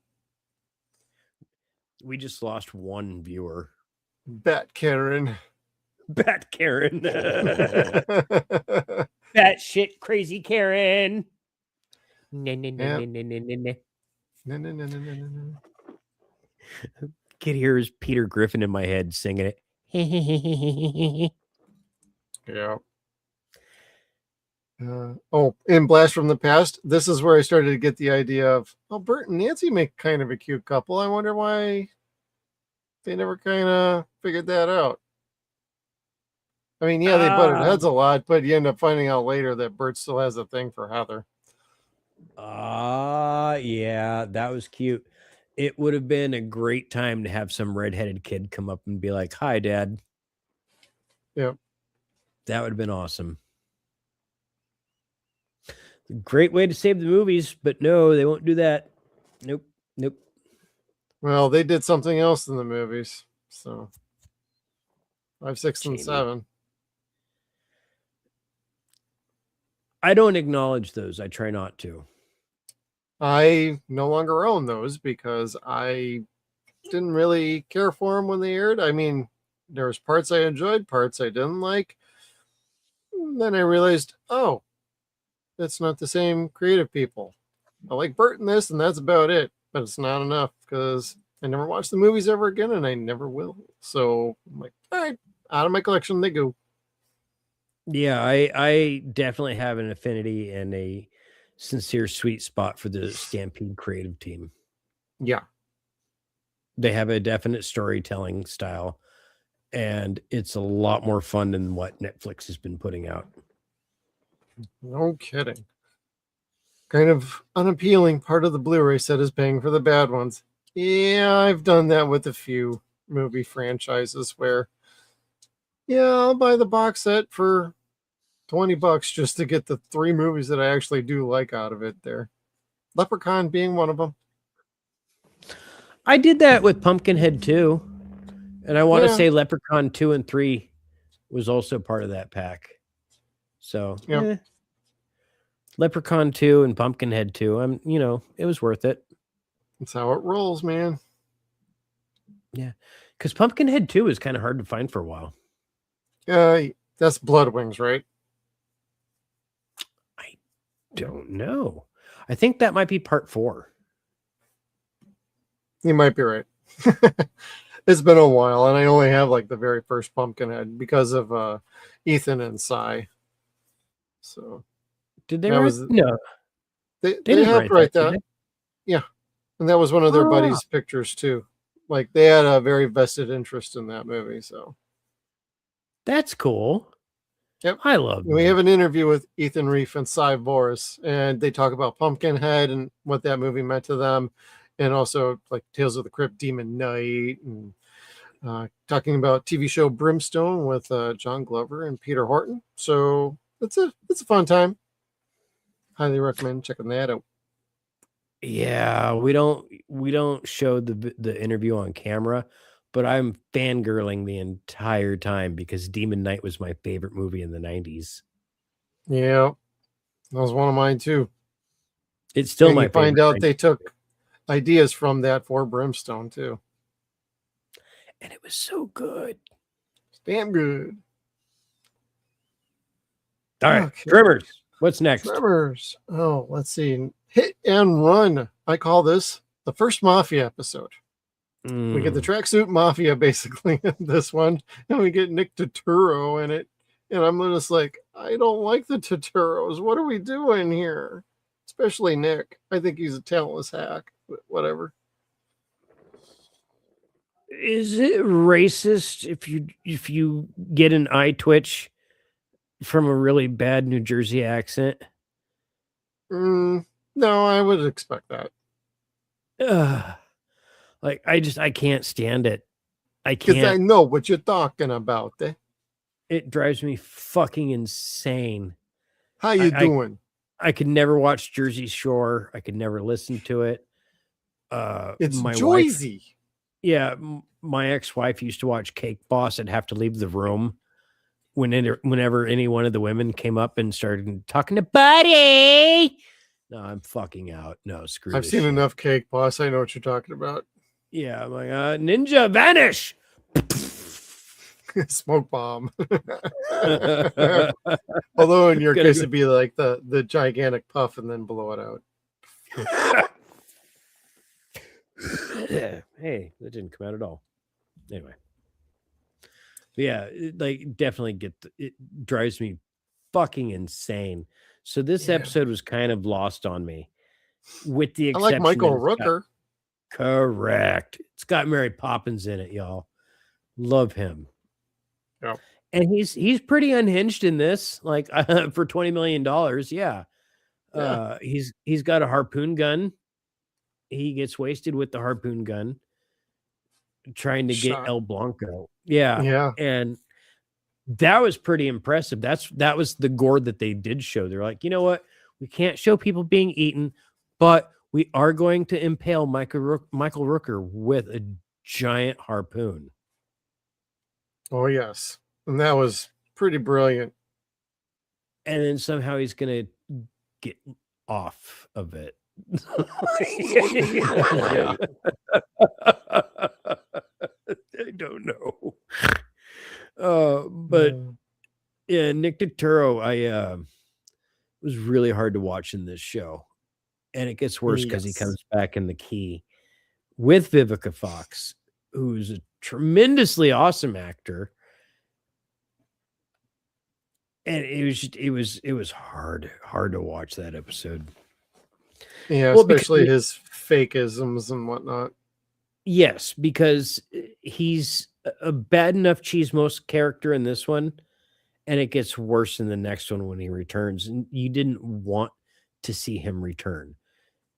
We just lost one viewer. Bat Karen. Bat Karen. Bat shit crazy Karen. Kid here is Peter Griffin in my head singing it. Yeah. In Blast from the Past, this is where I started to get the idea of, oh, Bert and Nancy make kind of a cute couple. I wonder why they never kind of figured that out. I mean, yeah, they butted heads a lot, but you end up finding out later that Bert still has a thing for Heather. Yeah, that was cute. It would have been a great time to have some redheaded kid come up and be like, "Hi, Dad." Yep. That would have been awesome. Great way to save the movies, but no, they won't do that. Nope. Well, they did something else in the movies. So 5, 6, and Jamie. 7. I don't acknowledge those. I try not to. I no longer own those because I didn't really care for them when they aired. I mean, there was parts I enjoyed, parts I didn't like. And then I realized, oh, that's not the same creative people. I like Bert in this, and that's about it. But it's not enough because I never watched the movies ever again, and I never will. So I'm like, all right, out of my collection they go. Yeah, I definitely have an affinity and a sincere sweet spot for the Stampede creative team. Yeah. They have a definite storytelling style, and it's a lot more fun than what Netflix has been putting out. No kidding. Kind of unappealing part of the Blu-ray set is paying for the bad ones. Yeah, I've done that with a few movie franchises where, yeah, I'll buy the box set for $20 just to get the 3 movies that I actually do like out of it there. Leprechaun being one of them. I did that with Pumpkinhead 2, and I want to say Leprechaun 2 and 3 was also part of that pack. So, Leprechaun 2 and Pumpkinhead 2, it was worth it. That's how it rolls, man. Yeah, because Pumpkinhead 2 is kind of hard to find for a while. That's Blood Wings, right? I don't know. I think that might be part 4. You might be right. It's been a while, and I only have like the very first Pumpkinhead because of Ethan and Cy. So did they? No, they helped write that. Yeah, and that was one of their buddies' pictures too. Like they had a very vested interest in that movie. So that's cool. Yep, I love. We have an interview with Ethan Reef and Cy Boris, and they talk about Pumpkinhead and what that movie meant to them, and also like Tales of the Crypt, Demon Knight, and talking about TV show Brimstone with John Glover and Peter Horton. So it's a fun time. Highly recommend checking that out. Yeah, we don't show the interview on camera, but I'm fangirling the entire time because Demon Knight was my favorite movie in the 90s. Yeah, that was one of mine too. It's still my favorite. Find out they took ideas from that for Brimstone too. And it was so good. It's damn good. All right, okay. Tremors. What's next? Tremors. Oh, let's see. Hit and Run. I call this the first Mafia episode. We get the tracksuit Mafia basically in this one, and we get Nick Turturro in it. And I'm just like, I don't like the Turturros. What are we doing here? Especially Nick. I think he's a talentless hack, but whatever. Is it racist if you get an eye twitch from a really bad New Jersey accent? No, I would expect that. Like I can't stand it. I can't. Because I know what you're talking about. It drives me fucking insane. How you doing? I could never watch Jersey Shore. I could never listen to it. It's my Joyzy. Wife, yeah, my ex-wife used to watch Cake Boss. I'd have to leave the room whenever any one of the women came up and started talking to Buddy. No, I'm fucking out. No, screw I've seen enough Cake Boss. I know what you're talking about. Yeah, I'm like, Ninja Vanish. Smoke bomb. Although in your case it'd be like the gigantic puff and then blow it out. Hey, that didn't come out at all. Anyway, yeah, definitely it drives me fucking insane. So this episode was kind of lost on me, with the I exception like Michael that it's got- Rooker. correct. It's got Mary Poppins in it, y'all. Love him. Yeah. And he's pretty unhinged in this, like for $20 million. Yeah. He's got a harpoon gun. He gets wasted with the harpoon gun, trying to get Shot. El Blanco. Yeah. Yeah. And that was pretty impressive. That was the gore that they did show. They're like, you know what? We can't show people being eaten, but we are going to impale Michael Rooker with a giant harpoon. Oh, yes. And that was pretty brilliant. And then somehow he's going to get off of it. I don't know. But yeah, Nick Turturro, it was really hard to watch in this show. And it gets worse because he comes back in the key with Vivica Fox, who's a tremendously awesome actor. And it was hard to watch that episode. Yeah, Well, especially because- his fake-isms and whatnot. Yes, because he's a bad enough cheese-most character in this one, and it gets worse in the next one when he returns. And you didn't want to see him return.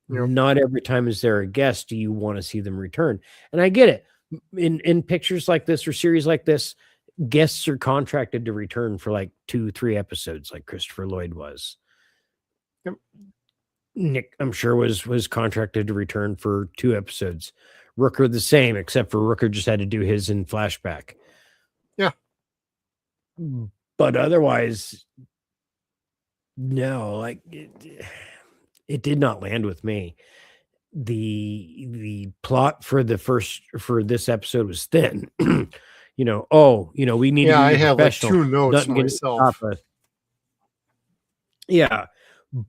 Yep. Not every time is there a guest do you want to see them return. And I get it. In pictures like this or series like this, guests are contracted to return for like 2-3 episodes, like Christopher Lloyd was. Yep. Nick, I'm sure, was contracted to return for 2 episodes. Rooker the same, except for Rooker just had to do his in flashback. Yeah. But otherwise, no, like it did not land with me. The plot for this episode was thin. We need to be I have like professional. 2 notes Nothing gonna myself. stop us. Yeah,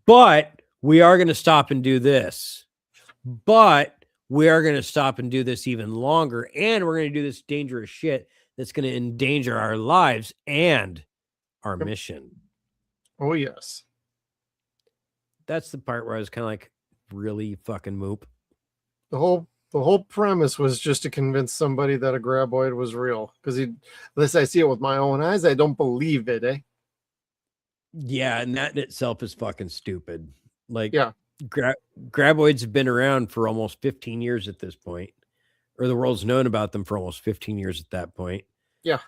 but we are going to stop and do this. But we are going to stop and do this even longer, and we're going to do this dangerous shit that's going to endanger our lives and our mission. Oh, yes. That's the part where I was kind of like, really fucking moop. The whole premise was just to convince somebody that a graboid was real. Because unless I see it with my own eyes, I don't believe it, eh? Yeah, and that in itself is fucking stupid. Like, Yeah. graboids have been around for almost 15 years at this point, or the world's known about them for almost 15 years at that point. Yeah.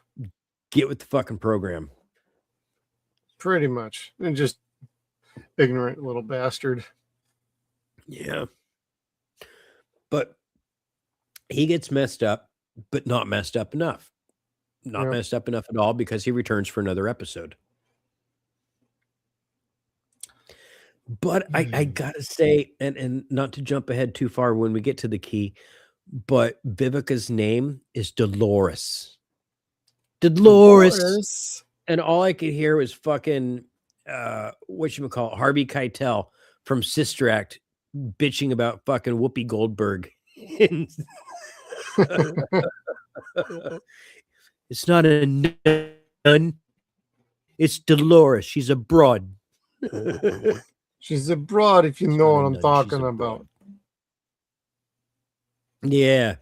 Get with the fucking program. Pretty much. And just ignorant little bastard. Yeah. But he gets messed up, but not messed up enough. Not Yeah. messed up enough at all, because he returns for another episode. But I gotta say, and not to jump ahead too far when we get to the key, but Vivica's name is Dolores. Dolores. And all I could hear was fucking whatchamacallit, Harvey Keitel from Sister Act bitching about fucking Whoopi Goldberg. It's not a nun. It's Dolores. She's a broad. She's a broad, if you know what I'm She's a talking broad. about. Yeah.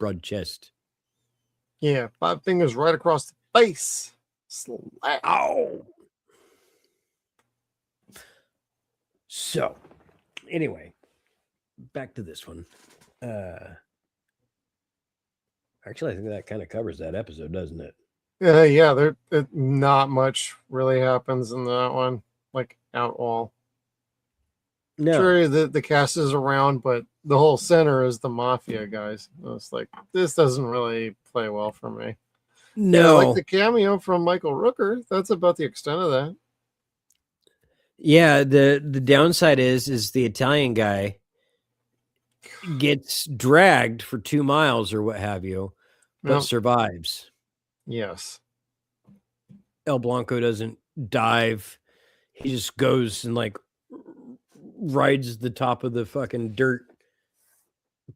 Broad chest. Yeah, 5 fingers right across the face. Slap. Ow. So, anyway, back to this one. Actually, I think that kind of covers that episode, doesn't it? Yeah, not much really happens in that one, like at all. No. Sure, the cast is around, but the whole center is the mafia guys. It's like, this doesn't really play well for me. No. Yeah, like the cameo from Michael Rooker. That's about the extent of that. Yeah, the downside is the Italian guy gets dragged for 2 miles or what have you, but Yep. survives. Yes. El Blanco doesn't dive. He just goes and like rides the top of the fucking dirt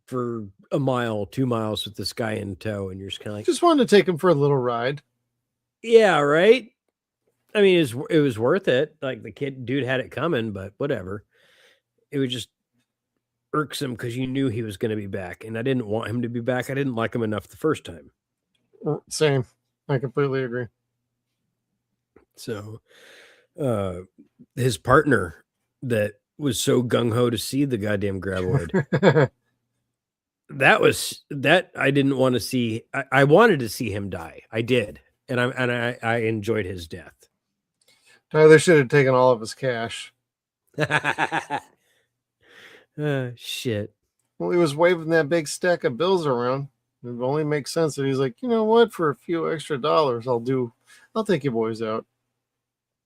for a mile, 2 miles with this guy in tow, and you're just kind of like, Just wanted to take him for a little ride. yeah, right. I mean, it was worth it. Like the dude had it coming, but whatever. It was just irksome because you knew he was going to be back, and I didn't want him to be back. I didn't like him enough the first time. Same. I completely agree. So, his partner that was so gung ho to see the goddamn graboid. that I didn't want to see. I wanted to see him die. I did, and I enjoyed his death. Tyler should have taken all of his cash. Shit. Well, he was waving that big stack of bills around. It only makes sense that he's like, you know what? For a few extra dollars, I'll take you boys out.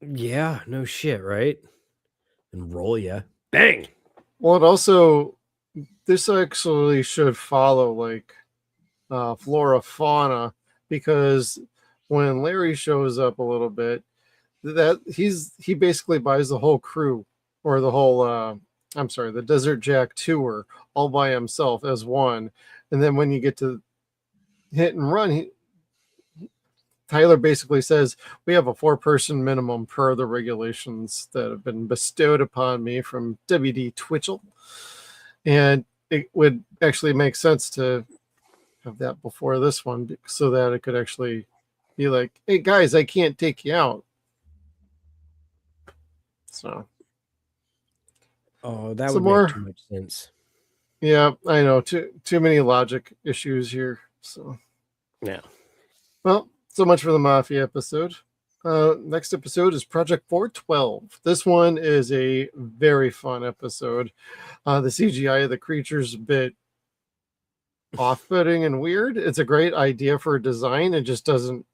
Yeah, no shit, right? And roll ya. Bang. Well, it also, this actually should follow like flora fauna, because when Larry shows up a little bit, that he basically buys the whole crew, or the whole the Desert Jack tour all by himself as one. And then when you get to Hit and Run, Tyler basically says, we have a 4-person minimum per the regulations that have been bestowed upon me from WD Twitchell. And it would actually make sense to have that before this one, so that it could actually be like, hey guys, I can't take you out. So. Oh, that would make too much sense. Yeah, I know. Too many logic issues here. So. Yeah. Well, so much for the Mafia episode. Next episode is Project 412. This one is a very fun episode. The CGI of the creature's a bit off-putting and weird. It's a great idea for a design. It just doesn't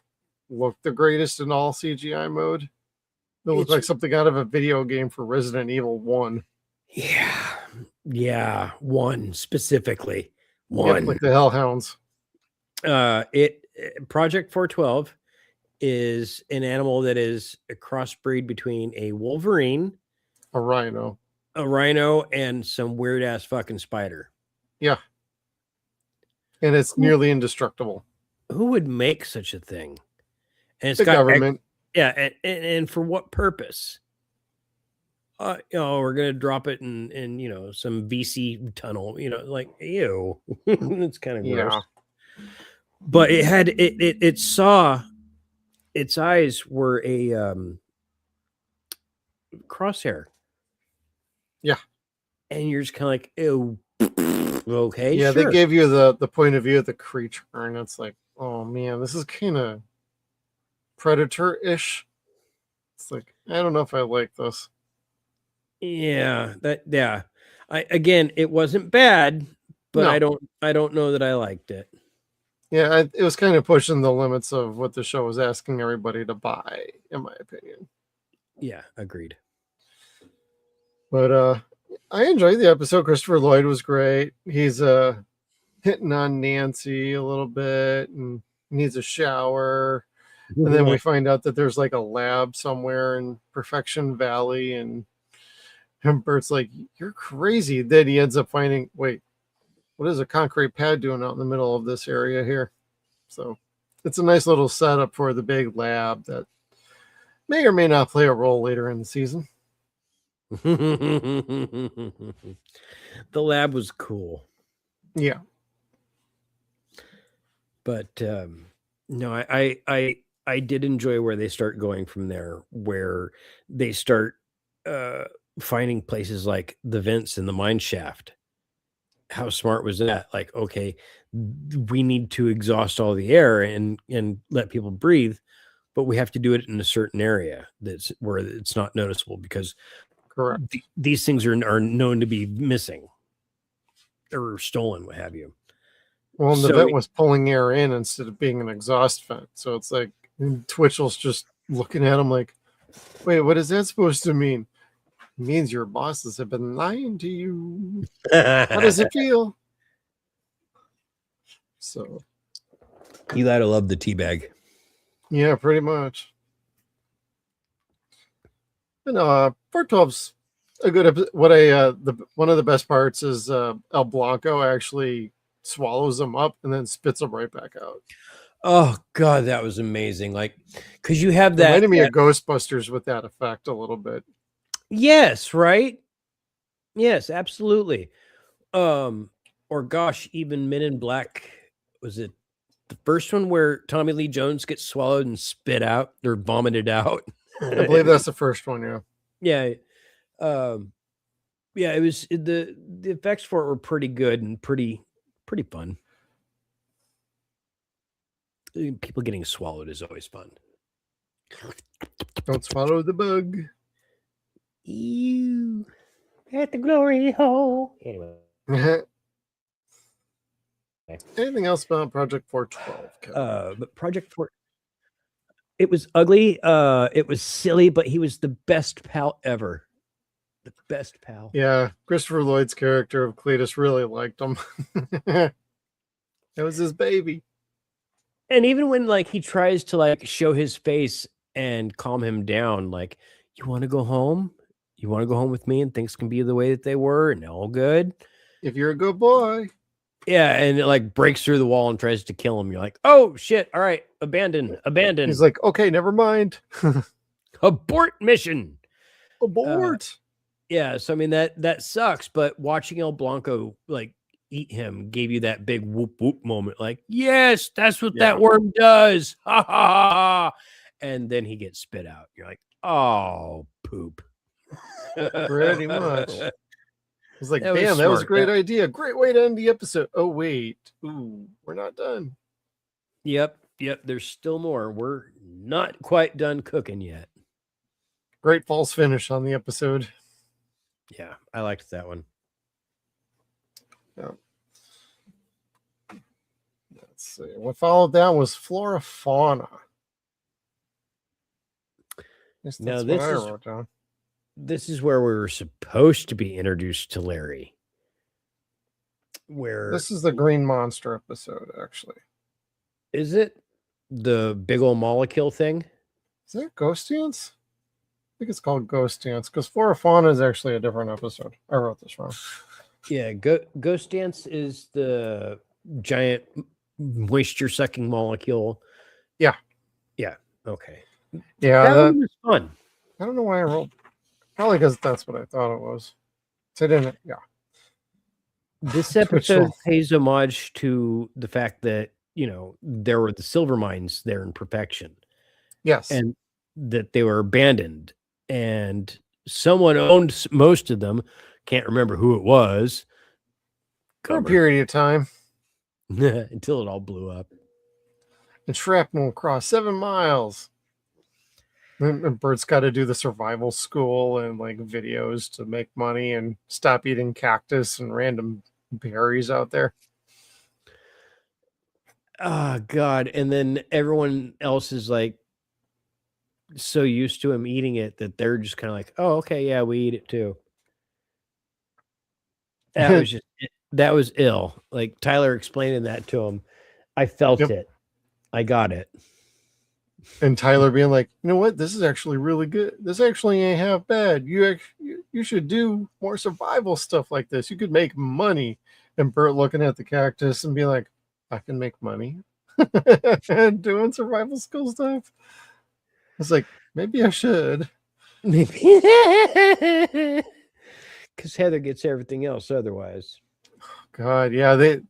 look the greatest in all CGI mode. It looks like something out of a video game for Resident Evil 1. Yeah, 1 specifically. 1. Yep, like the Hellhounds. Project 412 is an animal that is a crossbreed between a wolverine, a rhino, and some weird ass fucking spider. Yeah. And it's nearly indestructible. Who would make such a thing? And it's the government. And for what purpose? We're gonna drop it in some VC tunnel. Like ew, it's kind of gross. Yeah. But it saw, its eyes were a crosshair. Yeah. And you're just kind of like, ew, okay. Yeah, sure. They gave you the point of view of the creature, and it's like, oh man, this is kind of Predator-ish. It's like, I don't know if I like this. Yeah, again, it wasn't bad, but no. I don't know that I liked it. Yeah, it was kind of pushing the limits of what the show was asking everybody to buy, in my opinion. Yeah, agreed. But I enjoyed the episode. Christopher Lloyd was great. He's hitting on Nancy a little bit and needs a shower. And then we find out that there's like a lab somewhere in Perfection Valley, and Bert's like, you're crazy. Then he ends up finding, wait, what is a concrete pad doing out in the middle of this area here? So it's a nice little setup for the big lab that may or may not play a role later in the season. The lab was cool. Yeah. But no, I did enjoy where they start going from there, where they start finding places like the vents in the mine shaft. How smart was that? Like, okay, we need to exhaust all the air and let people breathe, but we have to do it in a certain area that's where it's not noticeable, because correct, these things are known to be missing or stolen, what have you. Well, and the vent was pulling air in instead of being an exhaust vent. So it's like Twitchell's just looking at him like, wait, what is that supposed to mean? It means your bosses have been lying to you. How does it feel? So Eli to love the teabag. Yeah, pretty much. And 412's a good episode. One of the best parts is El Blanco actually swallows them up and then spits them right back out. Oh God, that was amazing. Like, because you have that. Reminded me of Ghostbusters with that effect a little bit. Yes, right. Yes, absolutely. Or gosh, even Men in Black. Was it the first one where Tommy Lee Jones gets swallowed and spit out or vomited out? I believe that's the first one. Yeah. Yeah. Yeah, it was the effects for it were pretty good and pretty fun. People getting swallowed is always fun. Don't swallow the bug. You at the glory hole. Anyway. Anything else about Project 412? But Project 4, it was ugly. It was silly, but he was the best pal ever. The best pal. Yeah, Christopher Lloyd's character of Cletus really liked him. It was his baby. And even when like he tries to like show his face and calm him down, like, you want to go home? You want to go home with me and things can be the way that they were and all good? If you're a good boy. Yeah, and it like breaks through the wall and tries to kill him. You're like, oh shit, all right, abandon. He's like, okay, never mind. Abort mission. Abort. Yeah, so I mean that sucks, but watching El Blanco like eat him gave you that big whoop whoop moment, like, yes, that's what that worm does. Ha ha ha. And then he gets spit out. You're like, oh, poop. Pretty much. It's like, That was damn, that was a smart. great idea. Great way to end the episode. Oh, wait. Ooh, we're not done. Yep. There's still more. We're not quite done cooking yet. Great false finish on the episode. Yeah, I liked that one. Yeah. Let's see. What followed that was Flora Fauna. Yes, Now, that's this what I is- wrote down. This is where we were supposed to be introduced to Larry. Where This is the Green Monster episode, actually. is it? The big old molecule thing? Is that Ghost Dance? I think it's called Ghost Dance because Flora Fauna is actually a different episode. I wrote this wrong. Yeah, Ghost Dance is the giant moisture sucking molecule. Yeah. Okay. Yeah, That one was fun. I don't know why I wrote. Probably because that's what I thought it was. So I didn't. Yeah. This episode pays homage to the fact that, there were the silver mines there in perfection. Yes. And that they were abandoned. And someone owned most of them. Can't remember who it was. For a period of time. Until it all blew up. And shrapnel across 7 miles. And Bert's got to do the survival school and like videos to make money and stop eating cactus and random berries out there. Oh God. And then everyone else is like so used to him eating it that they're just kind of like, oh, okay, yeah, we eat it too. That was ill. Like Tyler explaining that to him. I felt it. I got it. And Tyler being like, you know what? This is actually really good. This actually ain't half bad. You should do more survival stuff like this. You could make money. And Bert looking at the cactus and be like, I can make money. And doing survival skill stuff. It's like, maybe I should. Maybe. Because Heather gets everything else otherwise. God, yeah, they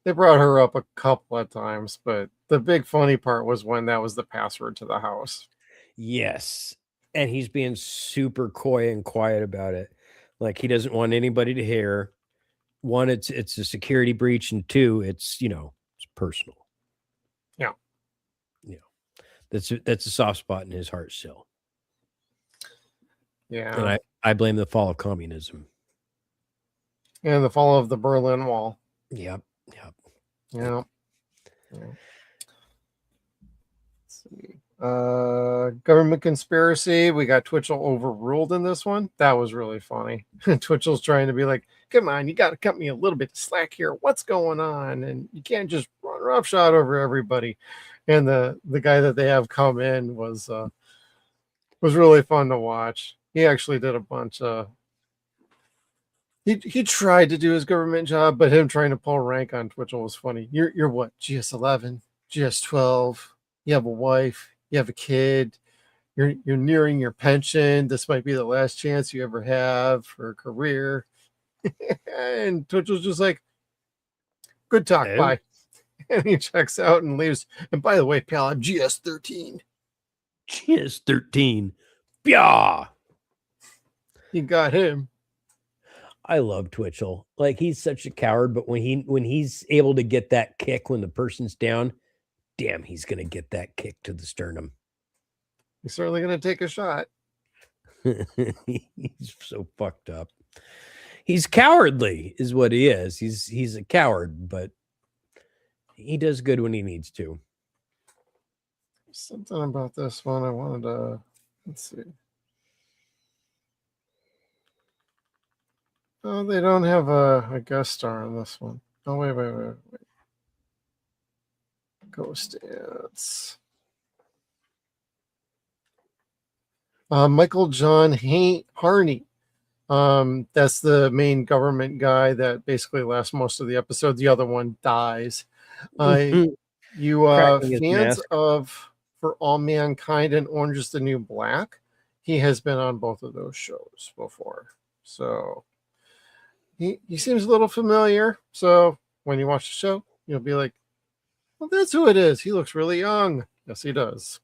brought her up a couple of times, but the big funny part was when that was the password to the house. Yes. And he's being super coy and quiet about it. Like he doesn't want anybody to hear. One, it's a security breach, and two, it's it's personal. Yeah. That's a soft spot in his heart still. Yeah. And I blame the fall of communism. And the fall of the Berlin Wall. Yep. Yeah. Let's see. Government conspiracy. We got Twitchell overruled in this one. That was really funny. Twitchell's trying to be like, come on, you got to cut me a little bit of slack here. What's going on? And you can't just run roughshod over everybody. And the guy that they have come in was really fun to watch. He actually did a bunch of. He tried to do his government job, but him trying to pull rank on Twitchell was funny. You're what, GS11? GS12, you have a wife, you have a kid, you're nearing your pension. This might be the last chance you ever have for a career. And Twitch was just like, good talk, bye. And he checks out and leaves. And by the way, pal, I'm GS13. GS13. Yeah. You got him. I love Twitchell. Like, he's such a coward, but when he's able to get that kick when the person's down, damn, he's gonna get that kick to the sternum. He's certainly gonna take a shot. He's so fucked up. He's cowardly, is what he is. He's a coward, but he does good when he needs to. Something about this one I wanted to, let's see. Oh, they don't have a guest star on this one. Oh, wait. Ghost Dance. Michael John Harney. That's the main government guy that basically lasts most of the episode. The other one dies. You fans of For All Mankind and Orange is the New Black, he has been on both of those shows before. So he seems a little familiar. So when you watch the show, you'll be like, well, that's who it is. He looks really young. Yes, he does.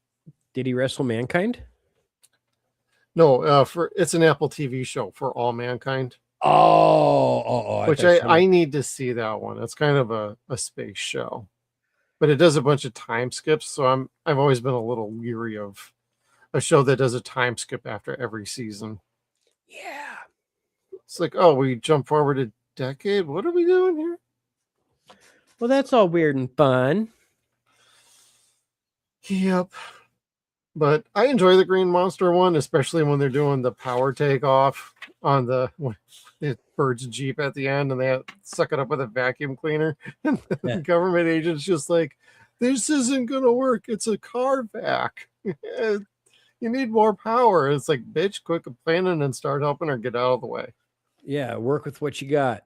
Did he wrestle Mankind? No, it's an Apple TV show, For All Mankind. Oh, which I need to see that one. It's kind of a space show, but it does a bunch of time skips. So I've always been a little weary of a show that does a time skip after every season. Yeah. It's like, oh, we jump forward a decade. What are we doing here? Well, that's all weird and fun. Yep. But I enjoy the Green Monster one, especially when they're doing the power takeoff on the bird's Jeep at the end and they have to suck it up with a vacuum cleaner. And the government agent's just like, this isn't going to work. It's a car vac. You need more power. It's like, bitch, quit complaining and start helping her get out of the way. Yeah, work with what you got.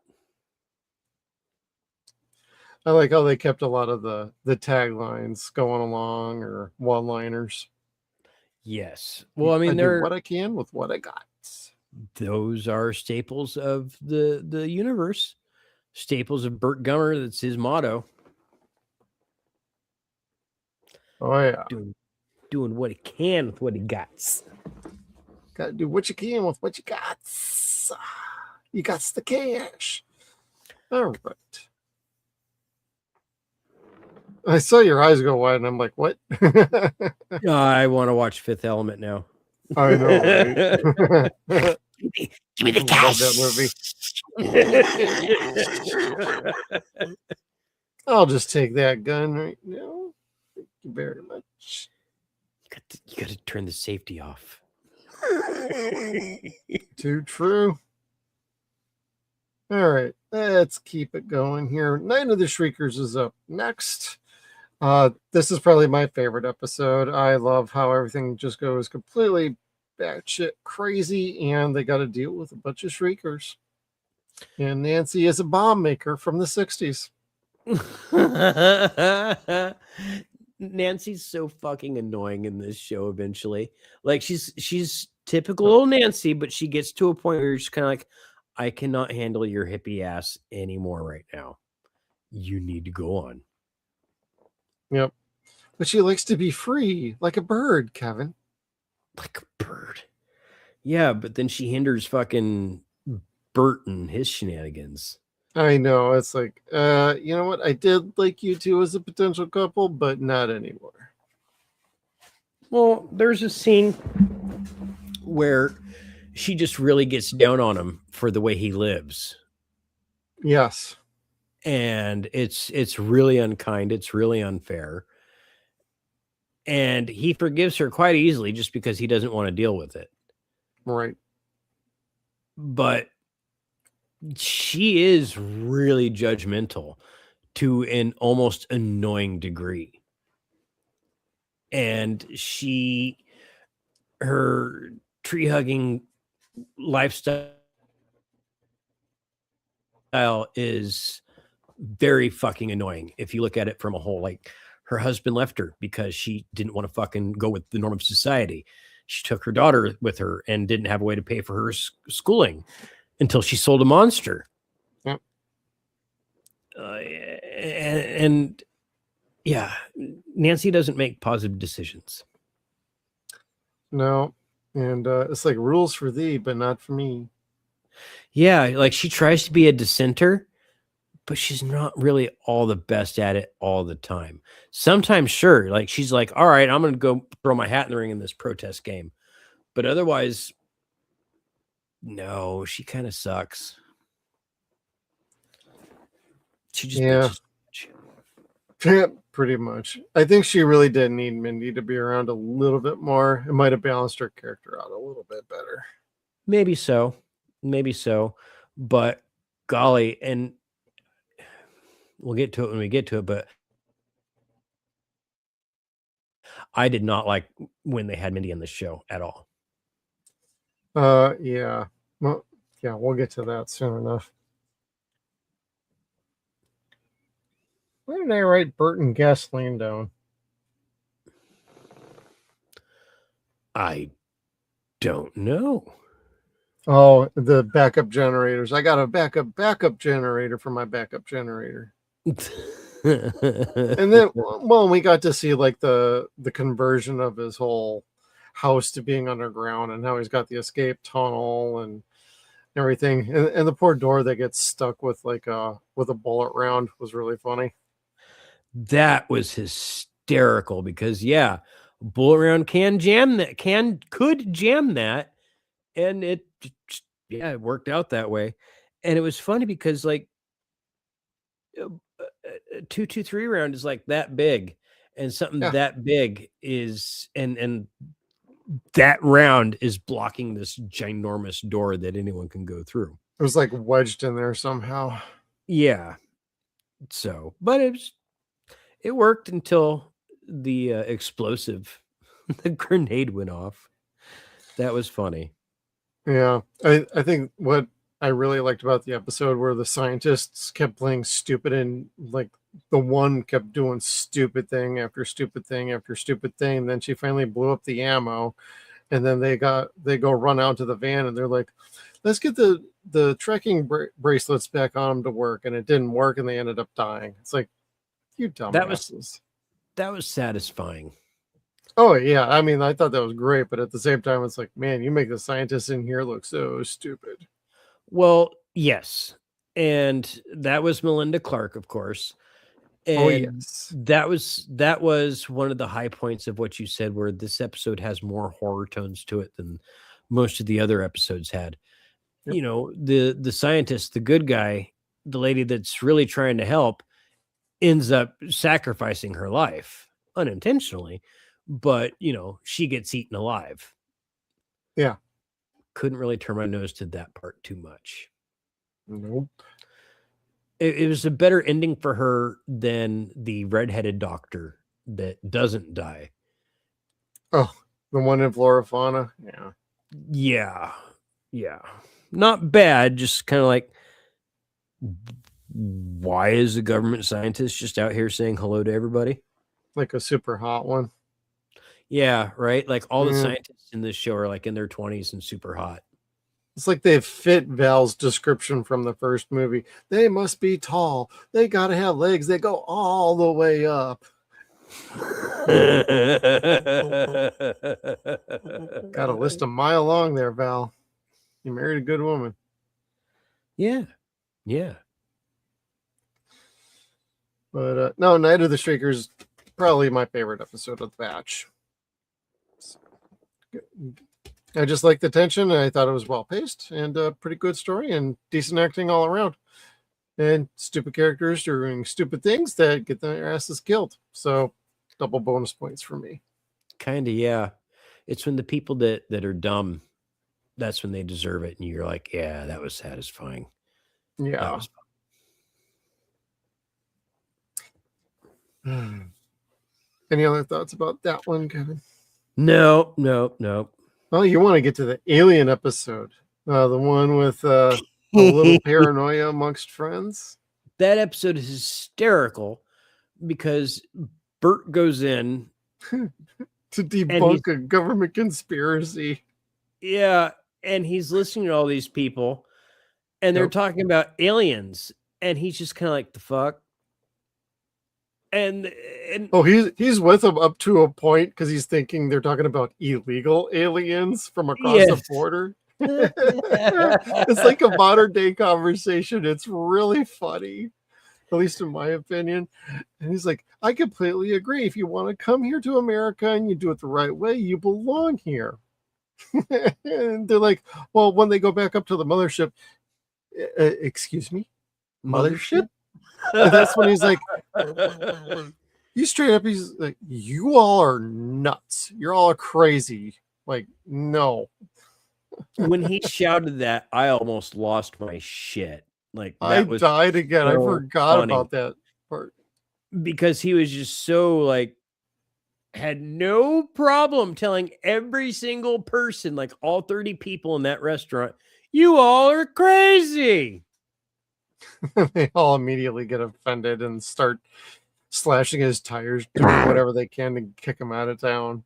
I like how they kept a lot of the taglines going along or one-liners. Yes. Well, I mean, do what I can with what I got. Those are staples of the universe. Staples of Burt Gummer. That's his motto. Oh, yeah. Doing what he can with what he got. Got to do what you can with what you got. You got the cash. All right. I saw your eyes go wide, and I'm like, what? I want to watch Fifth Element now. I know, right? Give me the cash. That movie. I'll just take that gun right now. Thank you very much. You got to turn the safety off. Too true. All right, let's keep it going here. Night of the Shriekers is up next. This is probably my favorite episode. I love how everything just goes completely batshit crazy, and they got to deal with a bunch of Shriekers. And Nancy is a bomb maker from the 60s. Nancy's so fucking annoying in this show eventually. Like, she's typical old Nancy, but she gets to a point where you're just kind of like, I cannot handle your hippie ass anymore right now. You need to go on. Yep. But she likes to be free, like a bird, Kevin. Like a bird. Yeah, but then she hinders fucking Bert and his shenanigans. I know. It's like, you know what? I did like you two as a potential couple, but not anymore. Well, there's a scene where she just really gets down on him for the way he lives. Yes. And it's really unkind. It's really unfair. And he forgives her quite easily just because he doesn't want to deal with it. Right. But she is really judgmental to an almost annoying degree. And her tree hugging lifestyle is very fucking annoying if you look at it from a whole. Like, her husband left her because she didn't want to fucking go with the norm of society. She took her daughter with her and didn't have a way to pay for her schooling until she sold a monster. Yep. And yeah, Nancy doesn't make positive decisions. No. And it's like rules for thee, but not for me. Yeah, like she tries to be a dissenter, but she's not really all the best at it all the time. Sometimes, sure, like she's like, all right, I'm going to go throw my hat in the ring in this protest game. But otherwise, no, she kind of sucks. She just bitches. Yeah, pretty much. I think she really did need Mindy to be around a little bit more. It might have balanced her character out a little bit better. Maybe so. Maybe so. But golly, and we'll get to it when we get to it, but I did not like when they had Mindy on the show at all. Yeah. Well, yeah, we'll get to that soon enough. Why did I write Bert and Gasoline down? I don't know. Oh, the backup generators. I got a backup generator for my backup generator. And then, well, we got to see like the conversion of his whole house to being underground and how he's got the escape tunnel and everything. And the poor door that gets stuck with like with a bullet round was really funny. That was hysterical because yeah, bullet round could jam that, and it worked out that way. And it was funny because like 223 round is like that big, and something that big is and that round is blocking this ginormous door that anyone can go through. It was like wedged in there somehow. Yeah. So, but it worked until the explosive, the grenade went off. That was funny. Yeah. I think what I really liked about the episode where the scientists kept playing stupid and like the one kept doing stupid thing after stupid thing after stupid thing. And then she finally blew up the ammo, and then they go run out to the van and they're like, let's get the trekking bracelets back on them to work. And it didn't work. And they ended up dying. It's like, you dumbasses. That was satisfying. Oh yeah. I mean, I thought that was great, but at the same time, it's like, man, you make the scientists in here look so stupid. Well, yes. And that was Melinda Clark, of course. And yes. that was one of the high points of what you said, where this episode has more horror tones to it than most of the other episodes had. Yep. You know, the scientist, the good guy, the lady that's really trying to help, ends up sacrificing her life unintentionally, but you know, she gets eaten alive. Yeah. Couldn't really turn my nose to that part too much. Nope. It was a better ending for her than the redheaded doctor that doesn't die. Oh, the one in Flora Fauna. Yeah. Yeah. Yeah. Not bad. Just kind of like, why is the government scientist just out here saying hello to everybody? Like a super hot one. Yeah, right. Like all the scientists in this show are like in their 20s and super hot. It's like they fit Val's description from the first movie. They must be tall. They got to have legs. They go all the way up. Got a list a mile long there, Val. You married a good woman. Yeah. Yeah. But no, Night of the Shriekers, probably my favorite episode of the batch. I just liked the tension, and I thought it was well paced and a pretty good story and decent acting all around. And stupid characters doing stupid things that get their asses killed. So double bonus points for me. Kind of, yeah. It's when the people that are dumb, that's when they deserve it. And you're like, yeah, that was satisfying. Yeah. That was fun. Any other thoughts about that one, Kevin? No. Well, you want to get to the alien episode, the one with a little paranoia amongst friends. That episode is hysterical because Bert goes in to And debunk a government conspiracy. Yeah, and he's listening to all these people, and they're Yep. talking about aliens, and he's just kind of like, the fuck? And Oh, he's with them up to a point because he's thinking they're talking about illegal aliens from across the Yes. border. It's like a modern day conversation. It's really funny, at least in my opinion. And he's like, I completely agree. If you want to come here to America and you do it the right way, you belong here. And they're like, well, when they go back up to the mothership, excuse me, mothership? And that's when he's like, you straight up, he's like, you all are nuts. You're all crazy. Like, no. When he shouted that, I almost lost my shit. Like, I that was died again. I so forgot funny. about that part. Because he was just so like, had no problem telling every single person, like all 30 people in that restaurant, you all are crazy. They all immediately get offended and start slashing his tires, doing whatever they can to kick him out of town.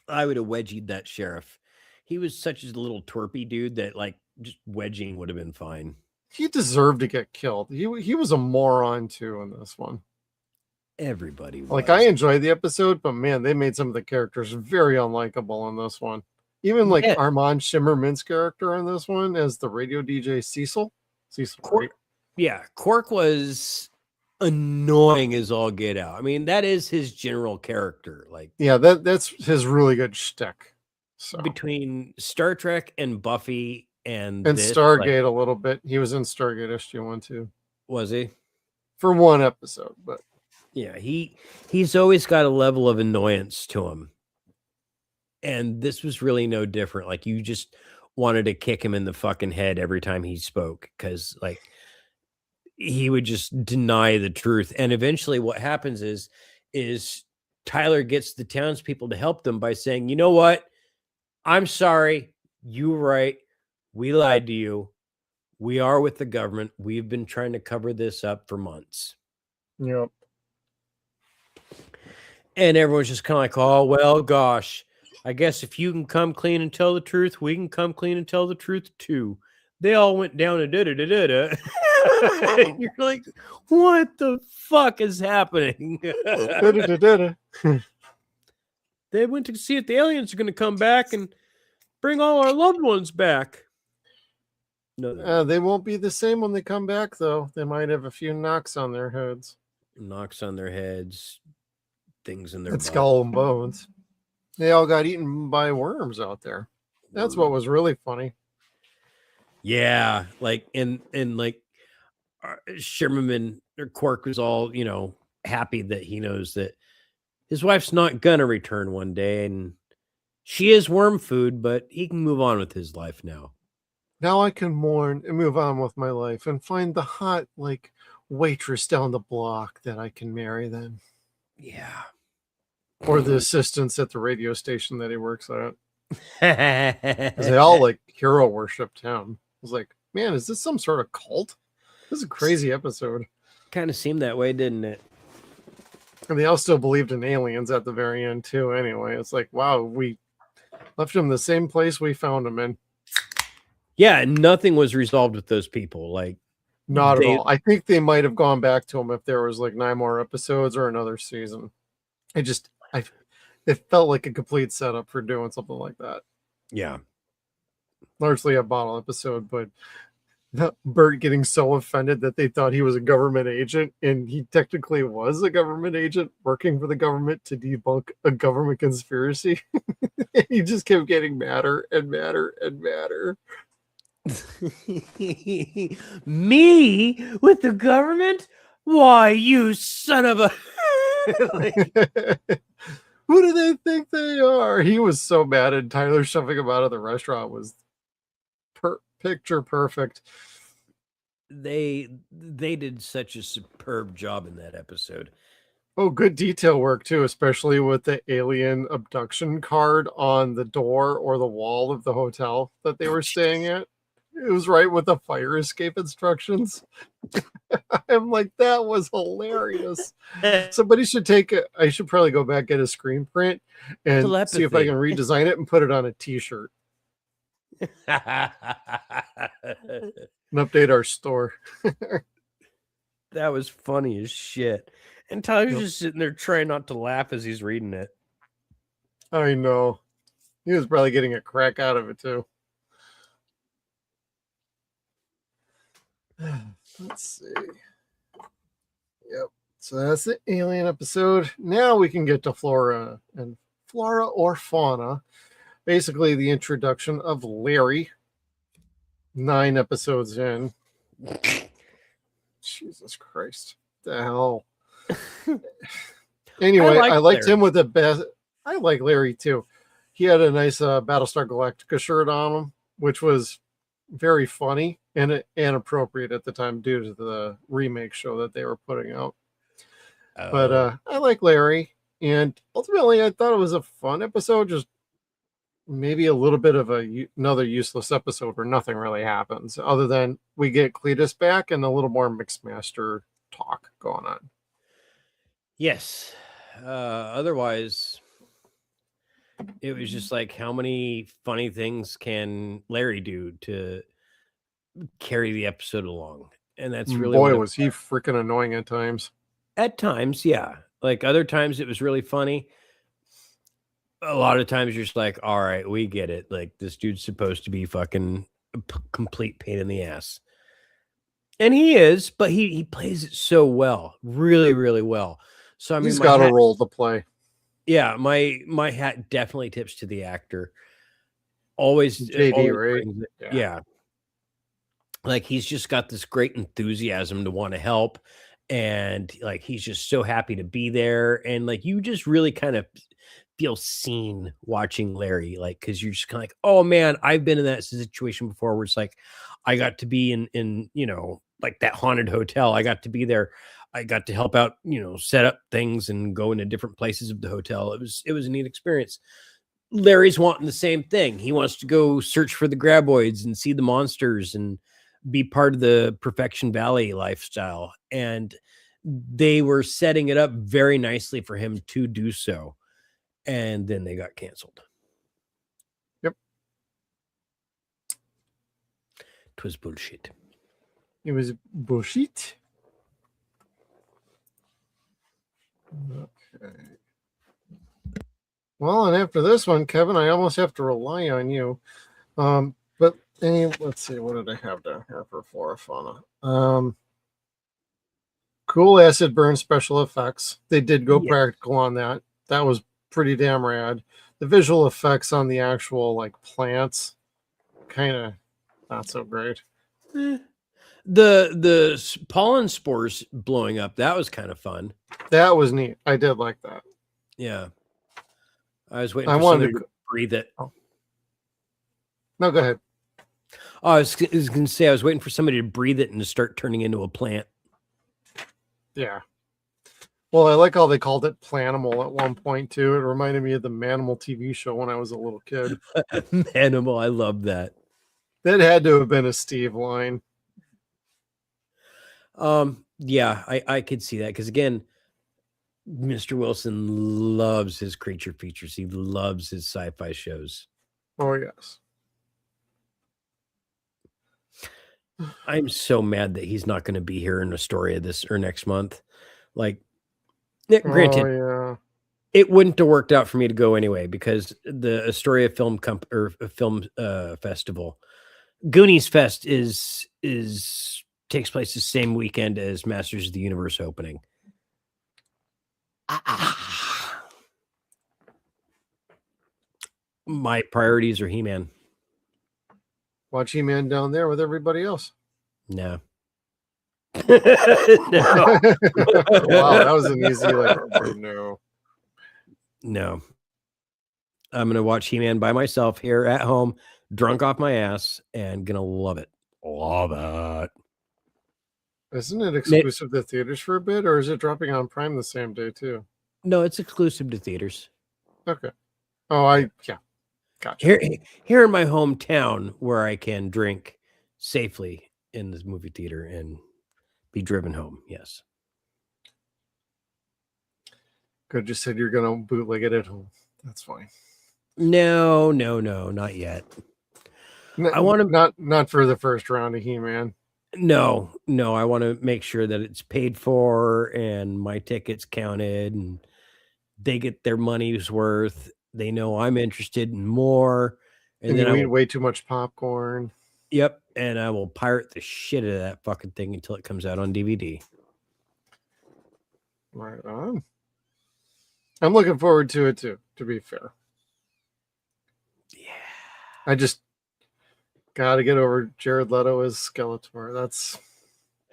I would have wedgied that sheriff. He was such a little twerpy dude that like just wedging would have been fine. He deserved to get killed. He was a moron too in this one. Everybody was. Like, I enjoyed the episode, but man, they made some of the characters very unlikable in this one. Even like Armand Shimmerman's character in this one as the radio DJ Cecil. Cork, yeah, Cork was annoying as all get out. I mean, that is his general character. Like, yeah, that's his really good shtick. So between Star Trek and Buffy and Stargate a little bit. He was in Stargate SG-1 too. Was he? For one episode, but yeah, he's always got a level of annoyance to him. And this was really no different. Like, you just wanted to kick him in the fucking head every time he spoke, because like he would just deny the truth. And eventually what happens is Tyler gets the townspeople to help them by saying, you know what? I'm sorry. You were right. We lied to you. We are with the government. We've been trying to cover this up for months. Yep. And everyone's just kind of like, oh, well, gosh, I guess if you can come clean and tell the truth, we can come clean and tell the truth too. They all went down and da-da-da-da-da. You're like, what the fuck is happening? They went to see if the aliens are going to come back and bring all our loved ones back. No, they won't be the same when they come back, though. They might have a few knocks on their heads. Knocks on their heads, things in their butt. Skull and bones. They all got eaten by worms out there. That's what was really funny. Yeah, like and like Sherman or Quark was all, you know, happy that he knows that his wife's not gonna return one day, and she is worm food, but he can move on with his life now. Now I can mourn and move on with my life and find the hot, like, waitress down the block that I can marry then. Yeah. Or the assistants at the radio station that he works at. Because they all, like, hero worshipped him. I was like, man, is this some sort of cult? This is a crazy episode. Kind of seemed that way, didn't it? And they all still believed in aliens at the very end, too, anyway. It's like, wow, we left them the same place we found them in. Yeah, nothing was resolved with those people. Like, not at all. I think they might have gone back to them if there was like 9 more episodes or another season. It felt like a complete setup for doing something like that. Yeah. Largely a bottle episode, but Bert getting so offended that they thought he was a government agent, and he technically was a government agent working for the government to debunk a government conspiracy. He just kept getting madder and madder and madder. Me with the government? Why, you son of a... Who do they think they are? He was so mad, and Tyler shoving him out of the restaurant was picture perfect. They did such a superb job in that episode. Oh, good detail work too, especially with the alien abduction card on the door or the wall of the hotel that they were staying at. It was right with the fire escape instructions. I'm like, that was hilarious. Somebody should take it. I should probably go back, get a screen print, and see if I can redesign it and put it on a t-shirt. And update our store. That was funny as shit. And Tyler's just sitting there trying not to laugh as he's reading it. I know. He was probably getting a crack out of it too. Let's see. Yep. So that's the alien episode. Now we can get to flora or fauna. Basically, the introduction of Larry. 9 episodes in. Jesus Christ. The hell. Anyway, I liked him with the best. I like Larry too. He had a nice Battlestar Galactica shirt on him, which was very funny and appropriate at the time due to the remake show that they were putting out. But I like Larry, and ultimately I thought it was a fun episode, just maybe a little bit of another useless episode where nothing really happens other than we get Cletus back and a little more Mixmaster talk going on. Yes. Otherwise, it was just like, how many funny things can Larry do to carry the episode along? And that's really, boy, was he freaking annoying at times. At times, yeah. Like other times, it was really funny. A lot of times, you're just like, all right, we get it. Like this dude's supposed to be fucking a complete pain in the ass. And he is, but he plays it so well. Really, really well. So I mean, he's got a role to play. Yeah, my hat definitely tips to the actor. Always JD, always right? Yeah. Like he's just got this great enthusiasm to want to help, and like he's just so happy to be there, and like you just really kind of feel seen watching Larry, like because you're just kind of like, oh man, I've been in that situation before where it's like I got to be in like that haunted hotel. I got to be there. I got to help out, set up things and go into different places of the hotel. It was a neat experience. Larry's wanting the same thing. He wants to go search for the graboids and see the monsters and be part of the Perfection Valley lifestyle. And they were setting it up very nicely for him to do so. And then they got canceled. Yep. 'Twas bullshit. It was bullshit. Okay. Well, and after this one, Kevin, I almost have to rely on you. But let's see, what did I have down here for flora fauna? Cool acid burn special effects. They did go practical on that. That was pretty damn rad. The visual effects on the actual like plants, kind of not so great. The pollen spores blowing up, that was kind of fun. That was neat. I did like that. Yeah. I was waiting for somebody to breathe it. Oh. No, go ahead. Oh, I was going to say, I was waiting for somebody to breathe it and to start turning into a plant. Yeah. Well, I like how they called it Planimal at one point, too. It reminded me of the Manimal TV show when I was a little kid. Manimal, I love that. That had to have been a Steve line. Yeah, I could see that because again, Mr. Wilson loves his creature features. He loves his sci-fi shows. Oh yes. I'm so mad that he's not going to be here in Astoria this or next month. Like, granted, it wouldn't have worked out for me to go anyway because the Astoria Film Festival, Goonies Fest takes place the same weekend as Masters of the Universe opening. My priorities are He-Man. Watch He-Man down there with everybody else. No. No. Wow, that was an easy no. No. I'm gonna watch He-Man by myself here at home, drunk off my ass, and gonna love it. Love it. Isn't it exclusive to theaters for a bit, or is it dropping on Prime the same day too? No, it's exclusive to theaters. Okay. Oh, gotcha. Here in my hometown where I can drink safely in this movie theater and be driven home. Yes. Could just said you're gonna bootleg it at home. That's fine. No, not yet. I want to not for the first round of He-Man. No, I want to make sure that it's paid for and my ticket's counted and they get their money's worth. They know I'm interested in more. And then you eat way too much popcorn. Yep. And I will pirate the shit out of that fucking thing until it comes out on DVD. Right on. I'm looking forward to it too, to be fair. Yeah. I just got to get over Jared Leto as Skeletor.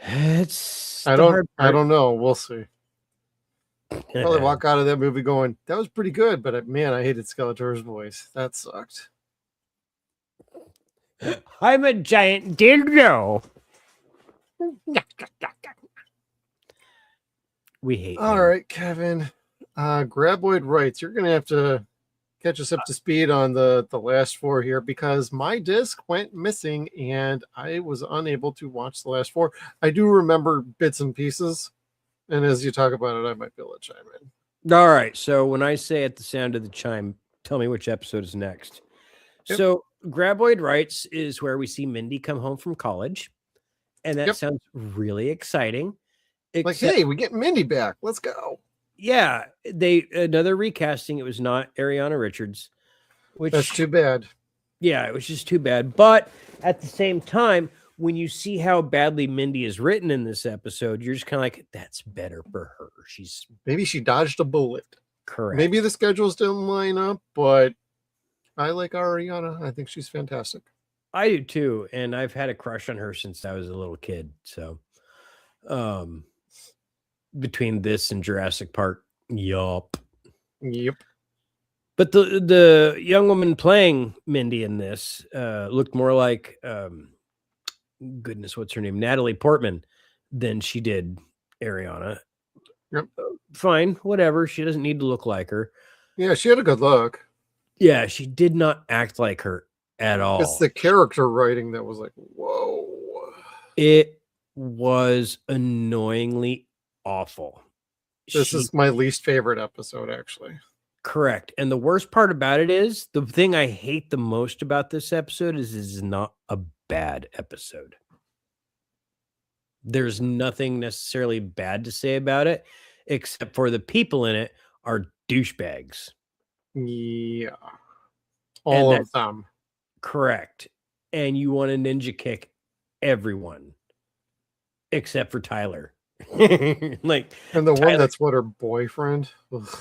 I don't know. We'll see. Probably walk out of that movie going, that was pretty good, but man, I hated Skeletor's voice. That sucked. I'm a giant dildo. We hate All right, Kevin. Graboid writes, you're going to have to catch us up to speed on the last four here because my disc went missing and I was unable to watch the last four. I do remember bits and pieces, and as you talk about it, I might be able to chime in. All right. So when I say at the sound of the chime, tell me which episode is next. Yep. So Graboid writes is where we see Mindy come home from college, and that sounds really exciting. Like, hey, we get Mindy back. Let's go. Yeah, another recasting. It was not Ariana Richards, which that's too bad. Yeah, it was just too bad. But at the same time, when you see how badly Mindy is written in this episode, you're just kind of like, that's better for her. Maybe she dodged a bullet. Correct. Maybe the schedules didn't line up, but I like Ariana. I think she's fantastic. I do too, and I've had a crush on her since I was a little kid. So, between this and Jurassic Park, yup. But the young woman playing Mindy in this looked more like goodness, what's her name? Natalie Portman than she did Ariana. Yep. Fine, whatever. She doesn't need to look like her. Yeah, she had a good look. Yeah, she did not act like her at all. It's the character writing that was like, whoa. It was annoyingly awful. This is my least favorite episode, actually. Correct. And the worst part about it is the thing I hate the most about this episode is not a bad episode. There's nothing necessarily bad to say about it, except for the people in it are douchebags. Yeah. All of them. Correct. And you want to ninja kick everyone except for Tyler. Like, and the Tyler, one that's her boyfriend. Ugh.